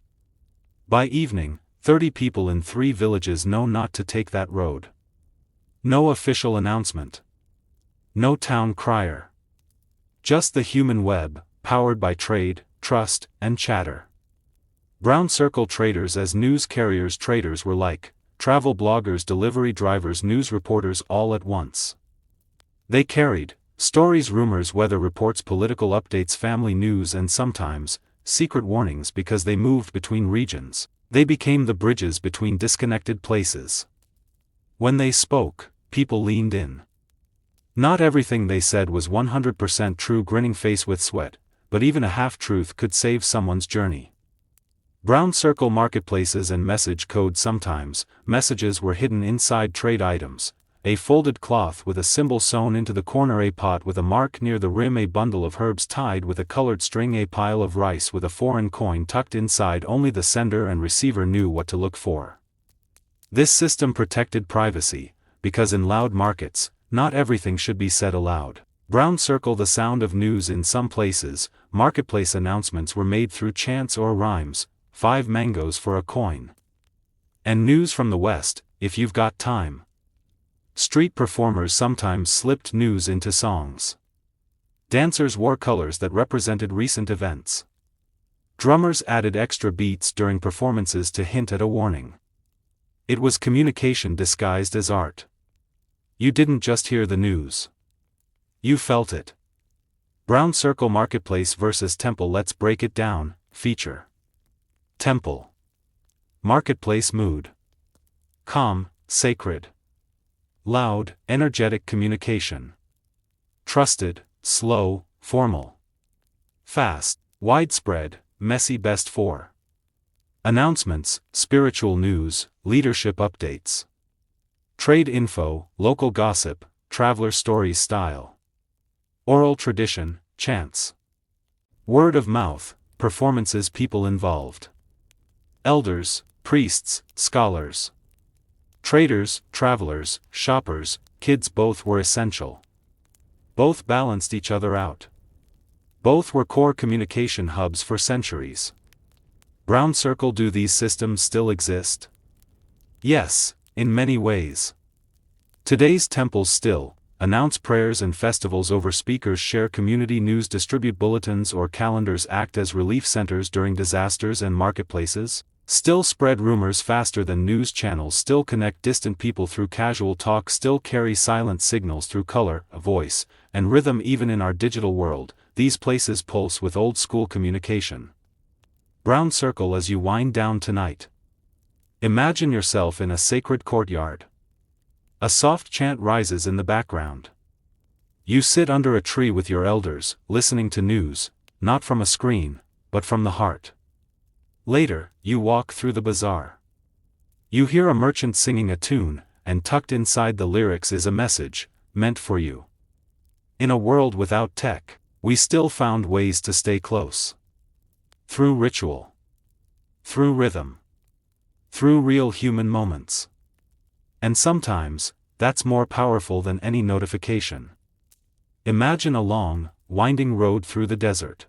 By evening, 30 people in 3 villages know not to take that road. No official announcement. No town crier. Just the human web, powered by trade, trust, and chatter. Brown Circle traders as news carriers. Traders were like travel bloggers, delivery drivers, news reporters all at once. They carried stories, rumors, weather reports, political updates, family news, and sometimes secret warnings. Because they moved between regions, they became the bridges between disconnected places. When they spoke, people leaned in. Not everything they said was 100% true. Grinning face with sweat, but even a half-truth could save someone's journey. Brown Circle marketplaces and message code. Sometimes, messages were hidden inside trade items. A folded cloth with a symbol sewn into the corner, a pot with a mark near the rim, a bundle of herbs tied with a colored string, a pile of rice with a foreign coin tucked inside. Only the sender and receiver knew what to look for. This system protected privacy, because in loud markets, not everything should be said aloud. Brown Circle, the sound of news. In some places, marketplace announcements were made through chants or rhymes. 5 mangoes for a coin. And news from the West, if you've got time. Street performers sometimes slipped news into songs. Dancers wore colors that represented recent events. Drummers added extra beats during performances to hint at a warning. It was communication disguised as art. You didn't just hear the news. You felt it. Brown Circle Marketplace versus Temple. Let's break it down. Feature. Temple. Marketplace mood. Calm, sacred. Loud, energetic communication. Trusted, slow, formal. Fast, widespread, messy. Best for announcements, spiritual news, leadership updates. Trade info, local gossip, traveler stories. Style. Oral tradition, chants. Word of mouth, performances, people involved. Elders, priests, scholars. Traders, travelers, shoppers, kids. Both were essential. Both balanced each other out. Both were core communication hubs for centuries. Brown Circle. Do these systems still exist? Yes, in many ways. Today's temples still announce prayers and festivals over speakers, share community news, distribute bulletins or calendars, act as relief centers during disasters, and marketplaces still spread rumors faster than news channels, still connect distant people through casual talk, still carry silent signals through color, voice, and rhythm. Even in our digital world, these places pulse with old-school communication. Brown Circle. As you wind down tonight, imagine yourself in a sacred courtyard. A soft chant rises in the background. You sit under a tree with your elders, listening to news, not from a screen, but from the heart. Later, you walk through the bazaar. You hear a merchant singing a tune, and tucked inside the lyrics is a message, meant for you. In a world without tech, we still found ways to stay close. Through ritual. Through rhythm. Through real human moments. And sometimes, that's more powerful than any notification. Imagine a long, winding road through the desert.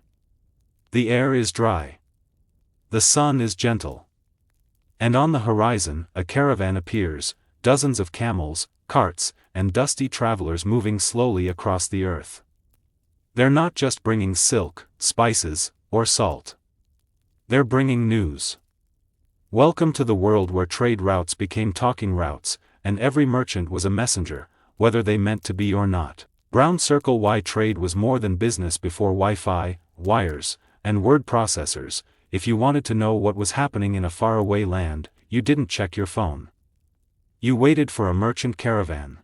The air is dry. The sun is gentle. And on the horizon, a caravan appears, dozens of camels, carts, and dusty travelers moving slowly across the earth. They're not just bringing silk, spices, or salt. They're bringing news. Welcome to the world where trade routes became talking routes, and every merchant was a messenger, whether they meant to be or not. Brown Circle. Why trade was more than business before Wi-Fi, wires, and word processors. If you wanted to know what was happening in a faraway land, you didn't check your phone. You waited for a merchant caravan.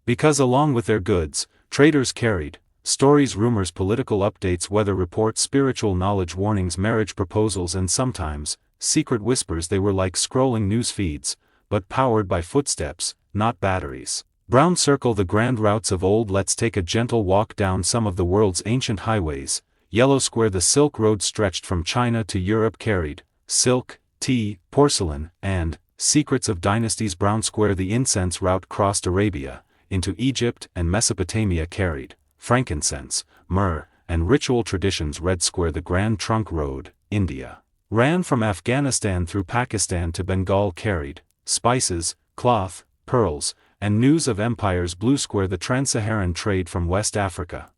Because along with their goods, traders carried stories, rumors, political updates, weather reports, spiritual knowledge, warnings, marriage proposals, and sometimes secret whispers. They were like scrolling news feeds, but powered by footsteps, not batteries. Brown Circle. The grand routes of old. Let's take a gentle walk down some of the world's ancient highways. Yellow Square. The Silk Road stretched from China to Europe, carried silk, tea, porcelain, and secrets of dynasties. Brown Square. The incense route crossed Arabia into Egypt and Mesopotamia, carried frankincense, myrrh, and ritual traditions. Red Square. The Grand Trunk Road, India, ran from Afghanistan through Pakistan to Bengal, carried spices, cloth, pearls, and news of empires. Blue Square. The Trans-Saharan trade from West Africa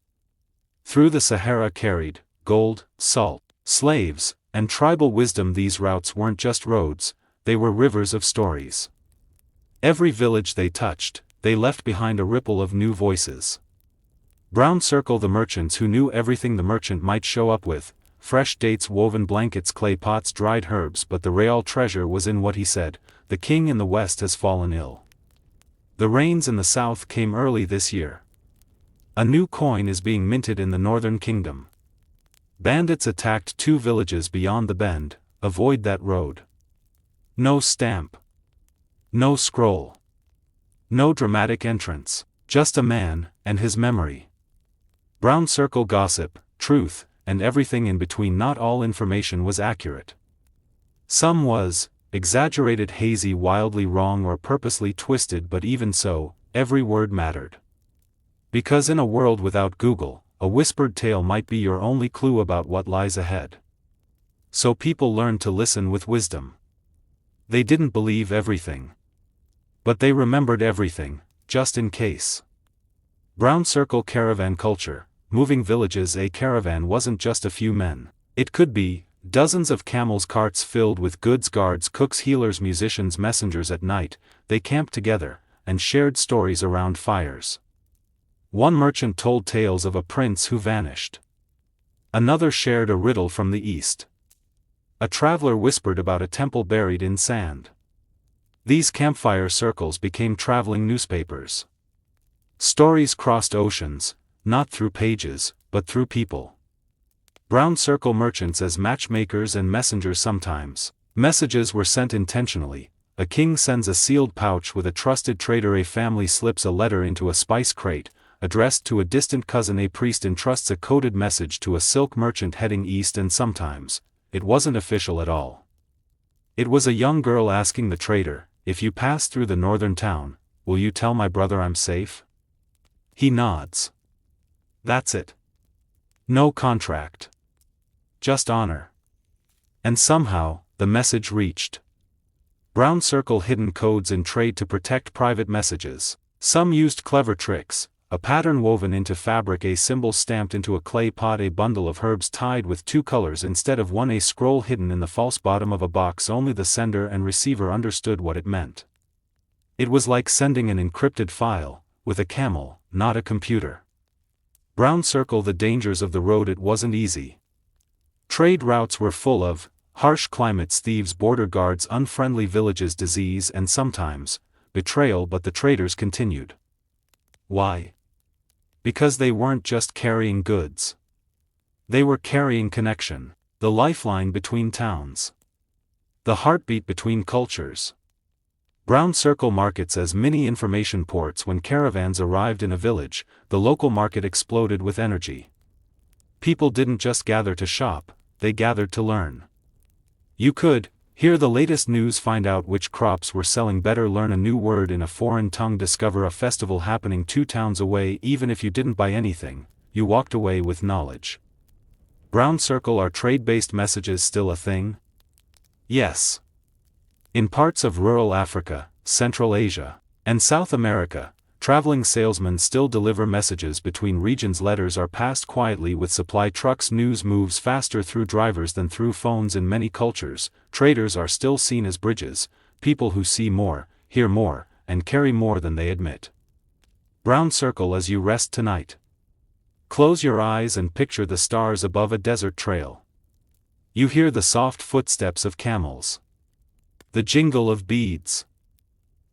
through the Sahara, carried gold, salt, slaves, and tribal wisdom. These routes weren't just roads, they were rivers of stories. Every village they touched, they left behind a ripple of new voices. Brown Circle. The merchants who knew everything the merchant might show up with: fresh dates, woven blankets, clay pots, dried herbs. But the real treasure was in what he said: the king in the west has fallen ill. The rains in the south came early this year. A new coin is being minted in the northern kingdom. Bandits attacked 2 villages beyond the bend. Avoid that road. No stamp. No scroll. No dramatic entrance. Just a man, and his memory. Brown Circle. Gossip, truth, and everything in between. Not all information was accurate. Some was exaggerated, hazy, wildly wrong, or purposely twisted, but even so, every word mattered. Because in a world without Google, a whispered tale might be your only clue about what lies ahead. So people learned to listen with wisdom. They didn't believe everything. But they remembered everything, just in case. Brown Circle. Caravan culture, moving villages. A caravan wasn't just a few men. It could be dozens of camels, carts filled with goods, guards, cooks, healers, musicians, messengers. At night, they camped together, and shared stories around fires. One merchant told tales of a prince who vanished. Another shared a riddle from the east. A traveler whispered about a temple buried in sand. These campfire circles became traveling newspapers. Stories crossed oceans, not through pages, but through people. Brown Circle. Merchants as matchmakers and messengers. Sometimes messages were sent intentionally. A king sends a sealed pouch with a trusted trader. A family slips a letter into a spice crate, addressed to a distant cousin. A priest entrusts a coded message to a silk merchant heading east. And sometimes it wasn't official at all. It was a young girl asking the trader, "If you pass through the northern town, will you tell my brother I'm safe?" He nods. That's it. No contract. Just honor. And somehow, the message reached. Brown Circle. Hidden codes in trade to protect private messages. Some used clever tricks: a pattern woven into fabric, a symbol stamped into a clay pot, a bundle of herbs tied with 2 colors instead of one, a scroll hidden in the false bottom of a box. Only the sender and receiver understood what it meant. It was like sending an encrypted file, with a camel, not a computer. Brown Circle. The dangers of the road. It wasn't easy. Trade routes were full of harsh climates, thieves, border guards, unfriendly villages, disease, and sometimes betrayal. But the traders continued. Why? Because they weren't just carrying goods. They were carrying connection. The lifeline between towns. The heartbeat between cultures. Brown circle markets as mini information ports. When caravans arrived in a village, the local market exploded with energy. People didn't just gather to shop, they gathered to learn. You could hear the latest news, find out which crops were selling better, learn a new word in a foreign tongue, discover a festival happening 2 towns away. Even if you didn't buy anything, you walked away with knowledge. Brown circle. Are trade-based messages still a thing? Yes. In parts of rural Africa, Central Asia, and South America, traveling salesmen still deliver messages between regions. Letters are passed quietly with supply trucks. News moves faster through drivers than through phones. In many cultures, traders are still seen as bridges, people who see more, hear more, and carry more than they admit. Brown circle. As you rest tonight, close your eyes and picture the stars above a desert trail. You hear the soft footsteps of camels, the jingle of beads,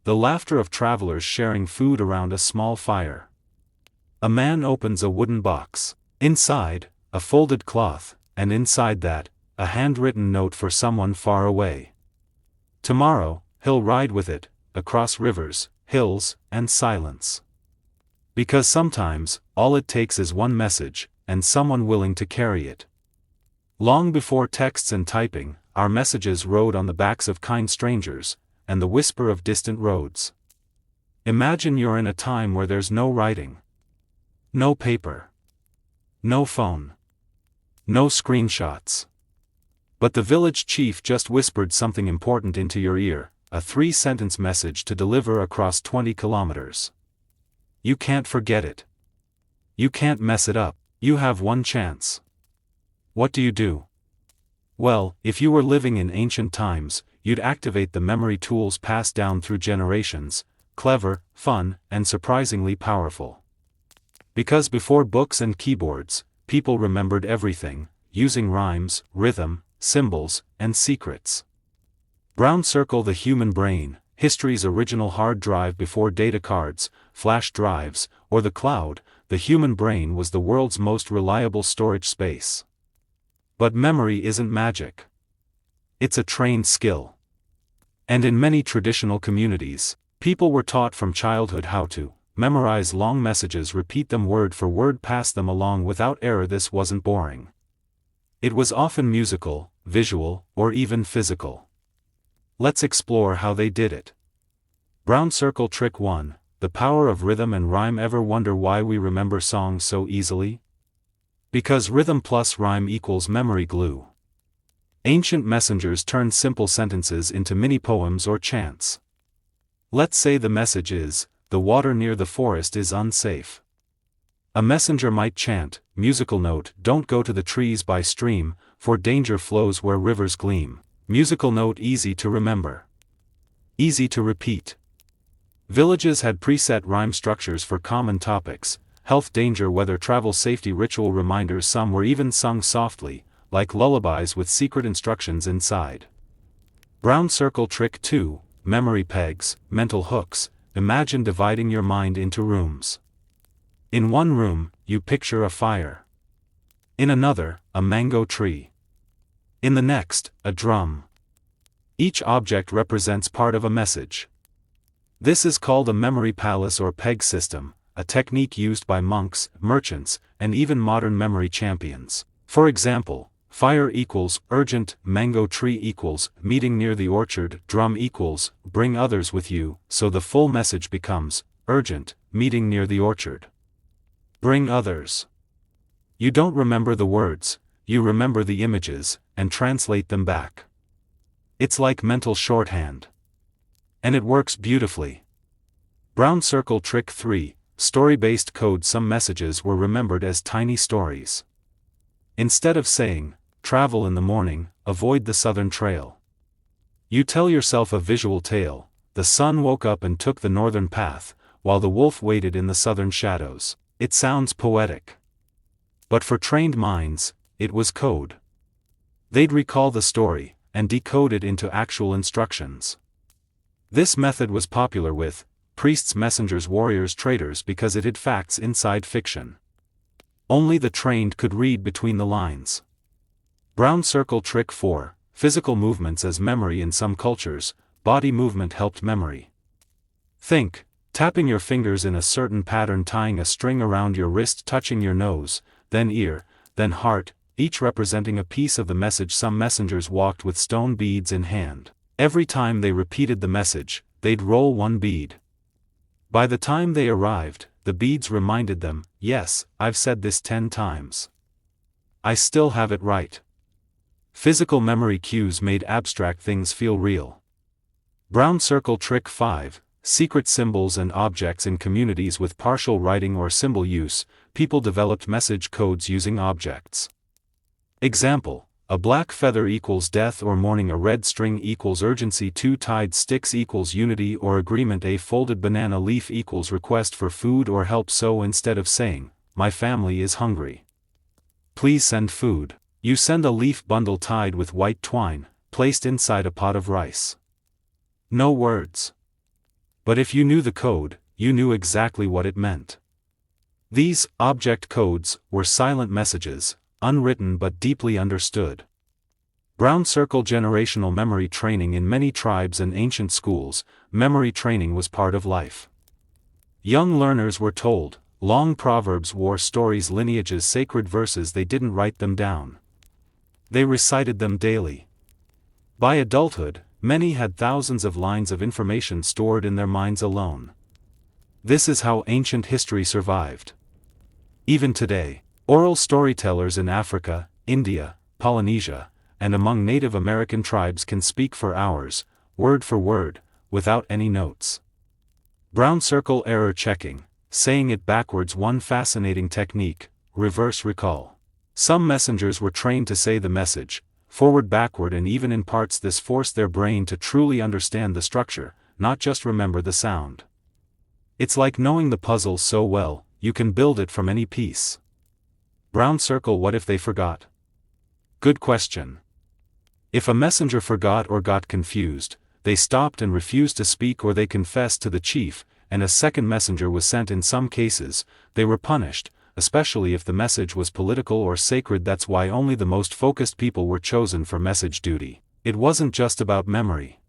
the laughter of travelers sharing food around a small fire. A man opens a wooden box. Inside, a folded cloth, and inside that, a handwritten note for someone far away. Tomorrow, he'll ride with it, across rivers, hills, and silence. Because sometimes, all it takes is one message, and someone willing to carry it. Long before texts and typing, our messages rode on the backs of kind strangers, and the whisper of distant roads. Imagine you're in a time where there's no writing, no paper, no phone, no screenshots. But the village chief just whispered something important into your ear, a 3-sentence message to deliver across 20 kilometers. You can't forget it. You can't mess it up. You have one chance. What do? Well, if you were living in ancient times, you'd activate the memory tools passed down through generations, clever, fun, and surprisingly powerful. Because before books and keyboards, people remembered everything, using rhymes, rhythm, symbols, and secrets. Brown circle. The human brain, history's original hard drive. Before data cards, flash drives, or the cloud, the human brain was the world's most reliable storage space. But memory isn't magic. It's a trained skill. And in many traditional communities, people were taught from childhood how to memorize long messages, repeat them word for word, pass them along without error. This wasn't boring. It was often musical, visual, or even physical. Let's explore how they did it. Brown circle. Trick 1. The power of rhythm and rhyme. Ever wonder why we remember songs so easily? Because rhythm plus rhyme equals memory glue. Ancient messengers turned simple sentences into mini poems or chants. Let's say the message is, the water near the forest is unsafe. A messenger might chant, musical note, don't go to the trees by stream, for danger flows where rivers gleam. Musical note, easy to remember, easy to repeat. Villages had preset rhyme structures for common topics: health, danger, weather, travel, safety, ritual reminders. Some were even sung softly, like lullabies with secret instructions inside. Brown circle. Trick 2. Memory pegs, mental hooks. Imagine dividing your mind into rooms. In one room, you picture a fire. In another, a mango tree. In the next, a drum. Each object represents part of a message. This is called a memory palace or peg system, a technique used by monks, merchants, and even modern memory champions. For example, fire equals urgent, mango tree equals meeting near the orchard, drum equals bring others with you, so the full message becomes urgent, meeting near the orchard. Bring others. You don't remember the words, you remember the images, and translate them back. It's like mental shorthand. And it works beautifully. Brown circle. Trick 3. Story-based code. Some messages were remembered as tiny stories. Instead of saying, travel in the morning, avoid the southern trail, you tell yourself a visual tale: the sun woke up and took the northern path, while the wolf waited in the southern shadows. It sounds poetic. But for trained minds, it was code. They'd recall the story, and decode it into actual instructions. This method was popular with priests, messengers, warriors, traders, because it hid facts inside fiction. Only the trained could read between the lines. Brown circle trick 4, physical movements as memory. In some cultures, body movement helped memory. Think, tapping your fingers in a certain pattern, tying a string around your wrist, touching your nose, then ear, then heart, each representing a piece of the message. Some messengers walked with stone beads in hand. Every time they repeated the message, they'd roll one bead. By the time they arrived, the beads reminded them, "Yes, I've said this 10 times. I still have it right." Physical memory cues made abstract things feel real. Brown circle trick 5, secret symbols and objects. In communities with partial writing or symbol use, people developed message codes using objects. Example: a black feather equals death or mourning, a red string equals urgency, 2 tied sticks equals unity or agreement, a folded banana leaf equals request for food or help. So instead of saying, "My family is hungry, please send food," you send a leaf bundle tied with white twine, placed inside a pot of rice. No words. But if you knew the code, you knew exactly what it meant. These object codes were silent messages, unwritten but deeply understood. Brown circle generational memory training. In many tribes and ancient schools, memory training was part of life. Young learners were told long proverbs, war stories, lineages, sacred verses. They didn't write them down. They recited them daily. By adulthood, many had thousands of lines of information stored in their minds alone. This is how ancient history survived. Even today, oral storytellers in Africa, India, Polynesia, and among Native American tribes can speak for hours, word for word, without any notes. Brown circle error checking, saying it backwards. One fascinating technique, reverse recall. Some messengers were trained to say the message forward, backward, and even in parts. This forced their brain to truly understand the structure, not just remember the sound. It's like knowing the puzzle so well, you can build it from any piece. Brown circle what if they forgot? Good question. If a messenger forgot or got confused, they stopped and refused to speak, or they confessed to the chief, and a second messenger was sent. In some cases, they were punished, especially if the message was political or sacred. That's why only the most focused people were chosen for message duty. It wasn't just about memory.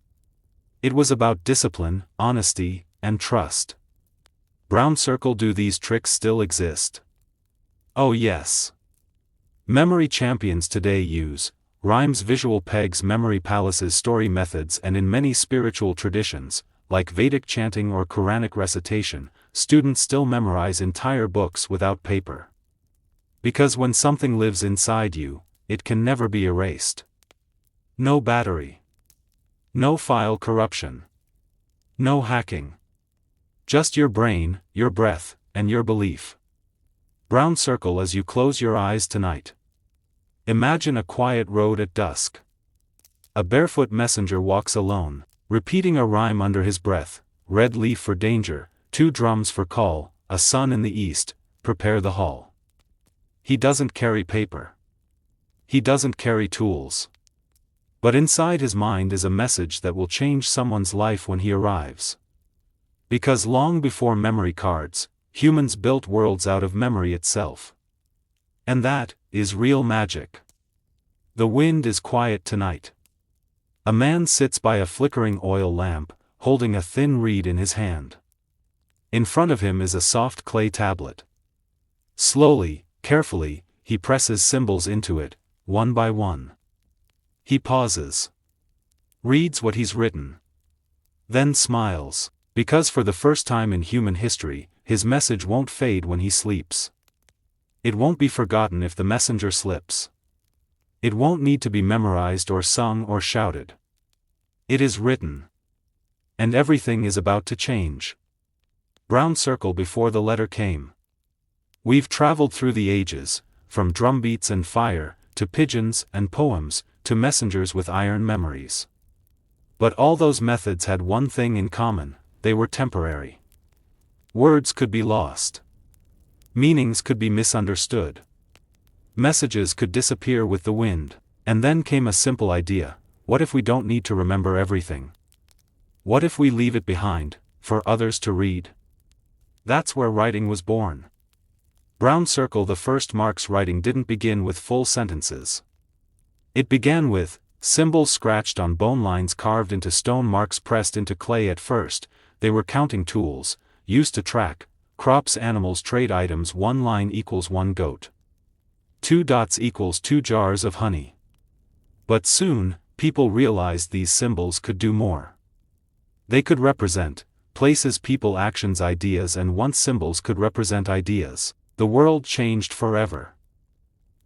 It was about discipline, honesty, and trust. Brown circle do these tricks still exist? Oh yes. Memory champions today use rhymes, visual pegs, memory palaces, story methods, and in many spiritual traditions, like Vedic chanting or Quranic recitation, students still memorize entire books without paper. Because when something lives inside you, it can never be erased. No battery. No file corruption. No hacking. Just your brain, your breath, and your belief. Brown circle as you close your eyes tonight. Imagine a quiet road at dusk. A barefoot messenger walks alone, repeating a rhyme under his breath: red leaf for danger, 2 drums for call, a sun in the east, prepare the hall. He doesn't carry paper. He doesn't carry tools. But inside his mind is a message that will change someone's life when he arrives. Because long before memory cards, humans built worlds out of memory itself. And that is real magic. The wind is quiet tonight. A man sits by a flickering oil lamp, holding a thin reed in his hand. In front of him is a soft clay tablet. Slowly, carefully, he presses symbols into it, one by one. He pauses. Reads what he's written. Then smiles, because for the first time in human history, his message won't fade when he sleeps. It won't be forgotten if the messenger slips. It won't need to be memorized or sung or shouted. It is written. And everything is about to change. Brown circle before the letter came. We've traveled through the ages, from drumbeats and fire, to pigeons and poems, to messengers with iron memories. But all those methods had one thing in common: they were temporary. Words could be lost. Meanings could be misunderstood. Messages could disappear with the wind. And then came a simple idea: what if we don't need to remember everything? What if we leave it behind, for others to read? That's where writing was born. Brown circle the first marks writing didn't begin with full sentences. It began with symbols scratched on bone lines carved into stone, marks pressed into clay. At first, they were counting tools, used to track crops, animals, trade items. 1 line equals 1 goat. 2 dots equals 2 jars of honey. But soon, people realized these symbols could do more. They could represent places, people, actions, ideas, and once symbols could represent ideas, the world changed forever.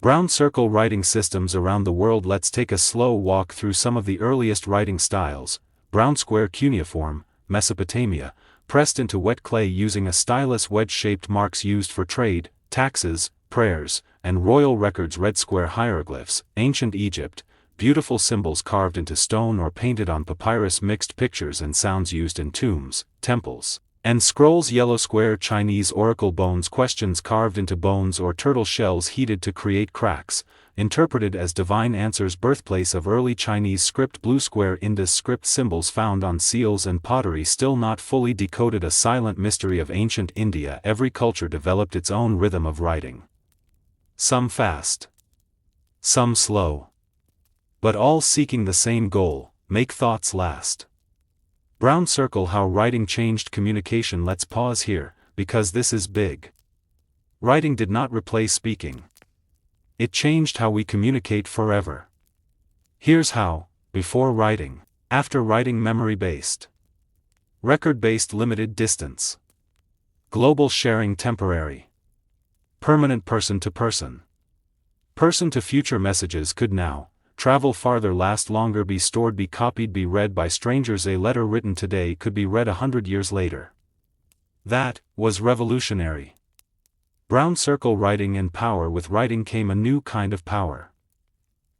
Brown circle writing systems around the world. Let's take a slow walk through some of the earliest writing styles. Brown square cuneiform, Mesopotamia, pressed into wet clay using a stylus. Wedge-shaped marks used for trade, taxes, prayers, and royal records. Red square hieroglyphs, ancient Egypt, beautiful symbols carved into stone or painted on papyrus. Mixed pictures and sounds used in tombs, temples, and scrolls. Yellow square Chinese oracle bones, questions carved into bones or turtle shells heated to create cracks, interpreted as divine answers. Birthplace of early Chinese script. Blue square Indus script, symbols found on seals and pottery still not fully decoded. A silent mystery of ancient India. Every culture developed its own rhythm of writing. Some fast, some slow, but all seeking the same goal: make thoughts last. Brown circle, how writing changed communication. Let's pause here, because this is big. Writing did not replace speaking. It changed how we communicate forever. Here's how: before writing, after writing. Memory-based, record-based, limited distance, global sharing, temporary, permanent, person to person. Person to future, messages could now travel farther, last longer, be stored, be copied, be read by strangers. A letter written today could be read 100 years later. That was revolutionary. Brown circle writing and power. With writing came a new kind of power.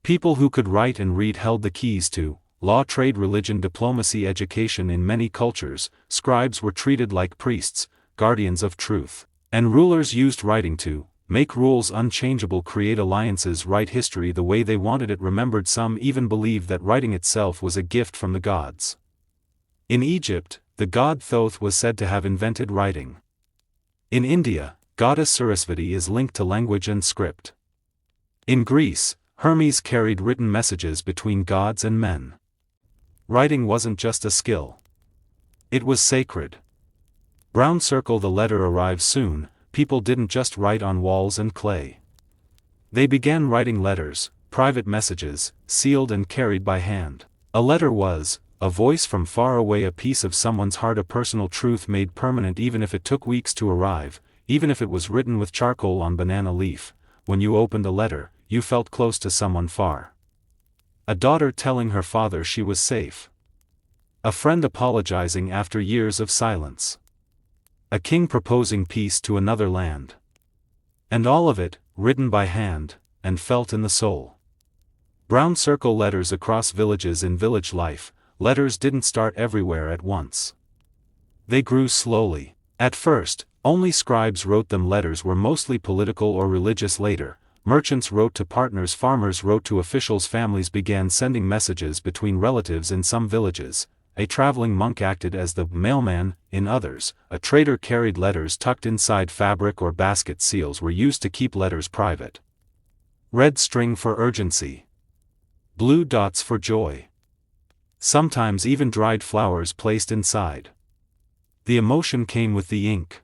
People who could write and read held the keys to law, trade, religion, diplomacy, education. In many cultures, scribes were treated like priests, guardians of truth, and rulers used writing to make rules unchangeable, create alliances, write history the way they wanted it. Remembered. Some even believed that writing itself was a gift from the gods. In Egypt, the god Thoth was said to have invented writing. In India, goddess Sarasvati is linked to language and script. In Greece, Hermes carried written messages between gods and men. Writing wasn't just a skill. It was sacred. Brown circle, the letter arrives soon. People didn't just write on walls and clay. They began writing letters, private messages, sealed and carried by hand. A letter was a voice from far away, a piece of someone's heart, a personal truth made permanent, even if it took weeks to arrive, even if it was written with charcoal on banana leaf. When you opened a letter, you felt close to someone far. A daughter telling her father she was safe. A friend apologizing after years of silence. A king proposing peace to another land. And all of it, written by hand, and felt in the soul. Brown circle letters across villages. In village life, letters didn't start everywhere at once. They grew slowly. At first, only scribes wrote them. Letters were mostly political or religious. Later, merchants wrote to partners, farmers wrote to officials, families began sending messages between relatives. In some villages, a traveling monk acted as the mailman. In others, a trader carried letters tucked inside fabric or basket. Seals were used to keep letters private. Red string for urgency. Blue dots for joy. Sometimes even dried flowers placed inside. The emotion came with the ink.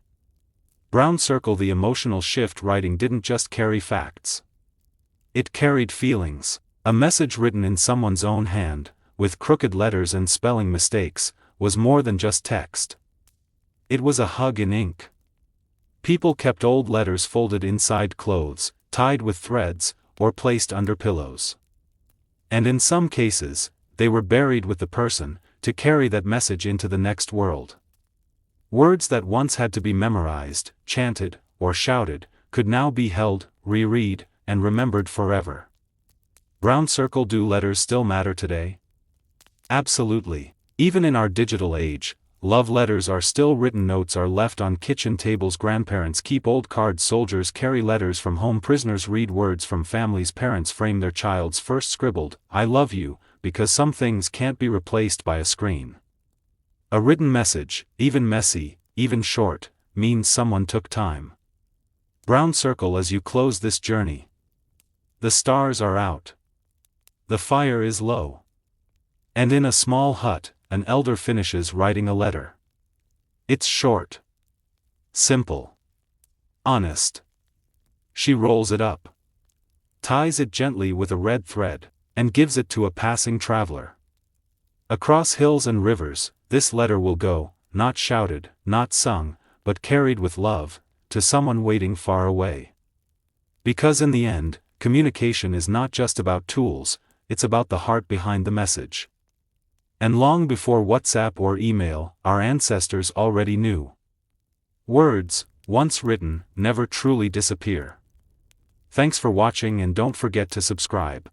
Brown circle, the emotional shift. Writing didn't just carry facts. It carried feelings. A message written in someone's own hand, with crooked letters and spelling mistakes, was more than just text. It was a hug in ink. People kept old letters folded inside clothes, tied with threads, or placed under pillows. And in some cases, they were buried with the person, to carry that message into the next world. Words that once had to be memorized, chanted, or shouted, could now be held, reread, and remembered forever. Brown circle, do letters still matter today? Absolutely. Even in our digital age, love letters are still written. Notes are left on kitchen tables. Grandparents keep old cards. Soldiers carry letters from home. Prisoners read words from families. Parents frame their child's first scribbled "I love you," because some things can't be replaced by a screen. A written message, even messy, even short, means someone took time. Brown circle, as you close this journey. The stars are out. The fire is low. And in a small hut, an elder finishes writing a letter. It's short. Simple. Honest. She rolls it up. Ties it gently with a red thread, and gives it to a passing traveler. Across hills and rivers, this letter will go, not shouted, not sung, but carried with love, to someone waiting far away. Because in the end, communication is not just about tools, it's about the heart behind the message. And long before WhatsApp or email, our ancestors already knew. Words, once written, never truly disappear. Thanks for watching and don't forget to subscribe.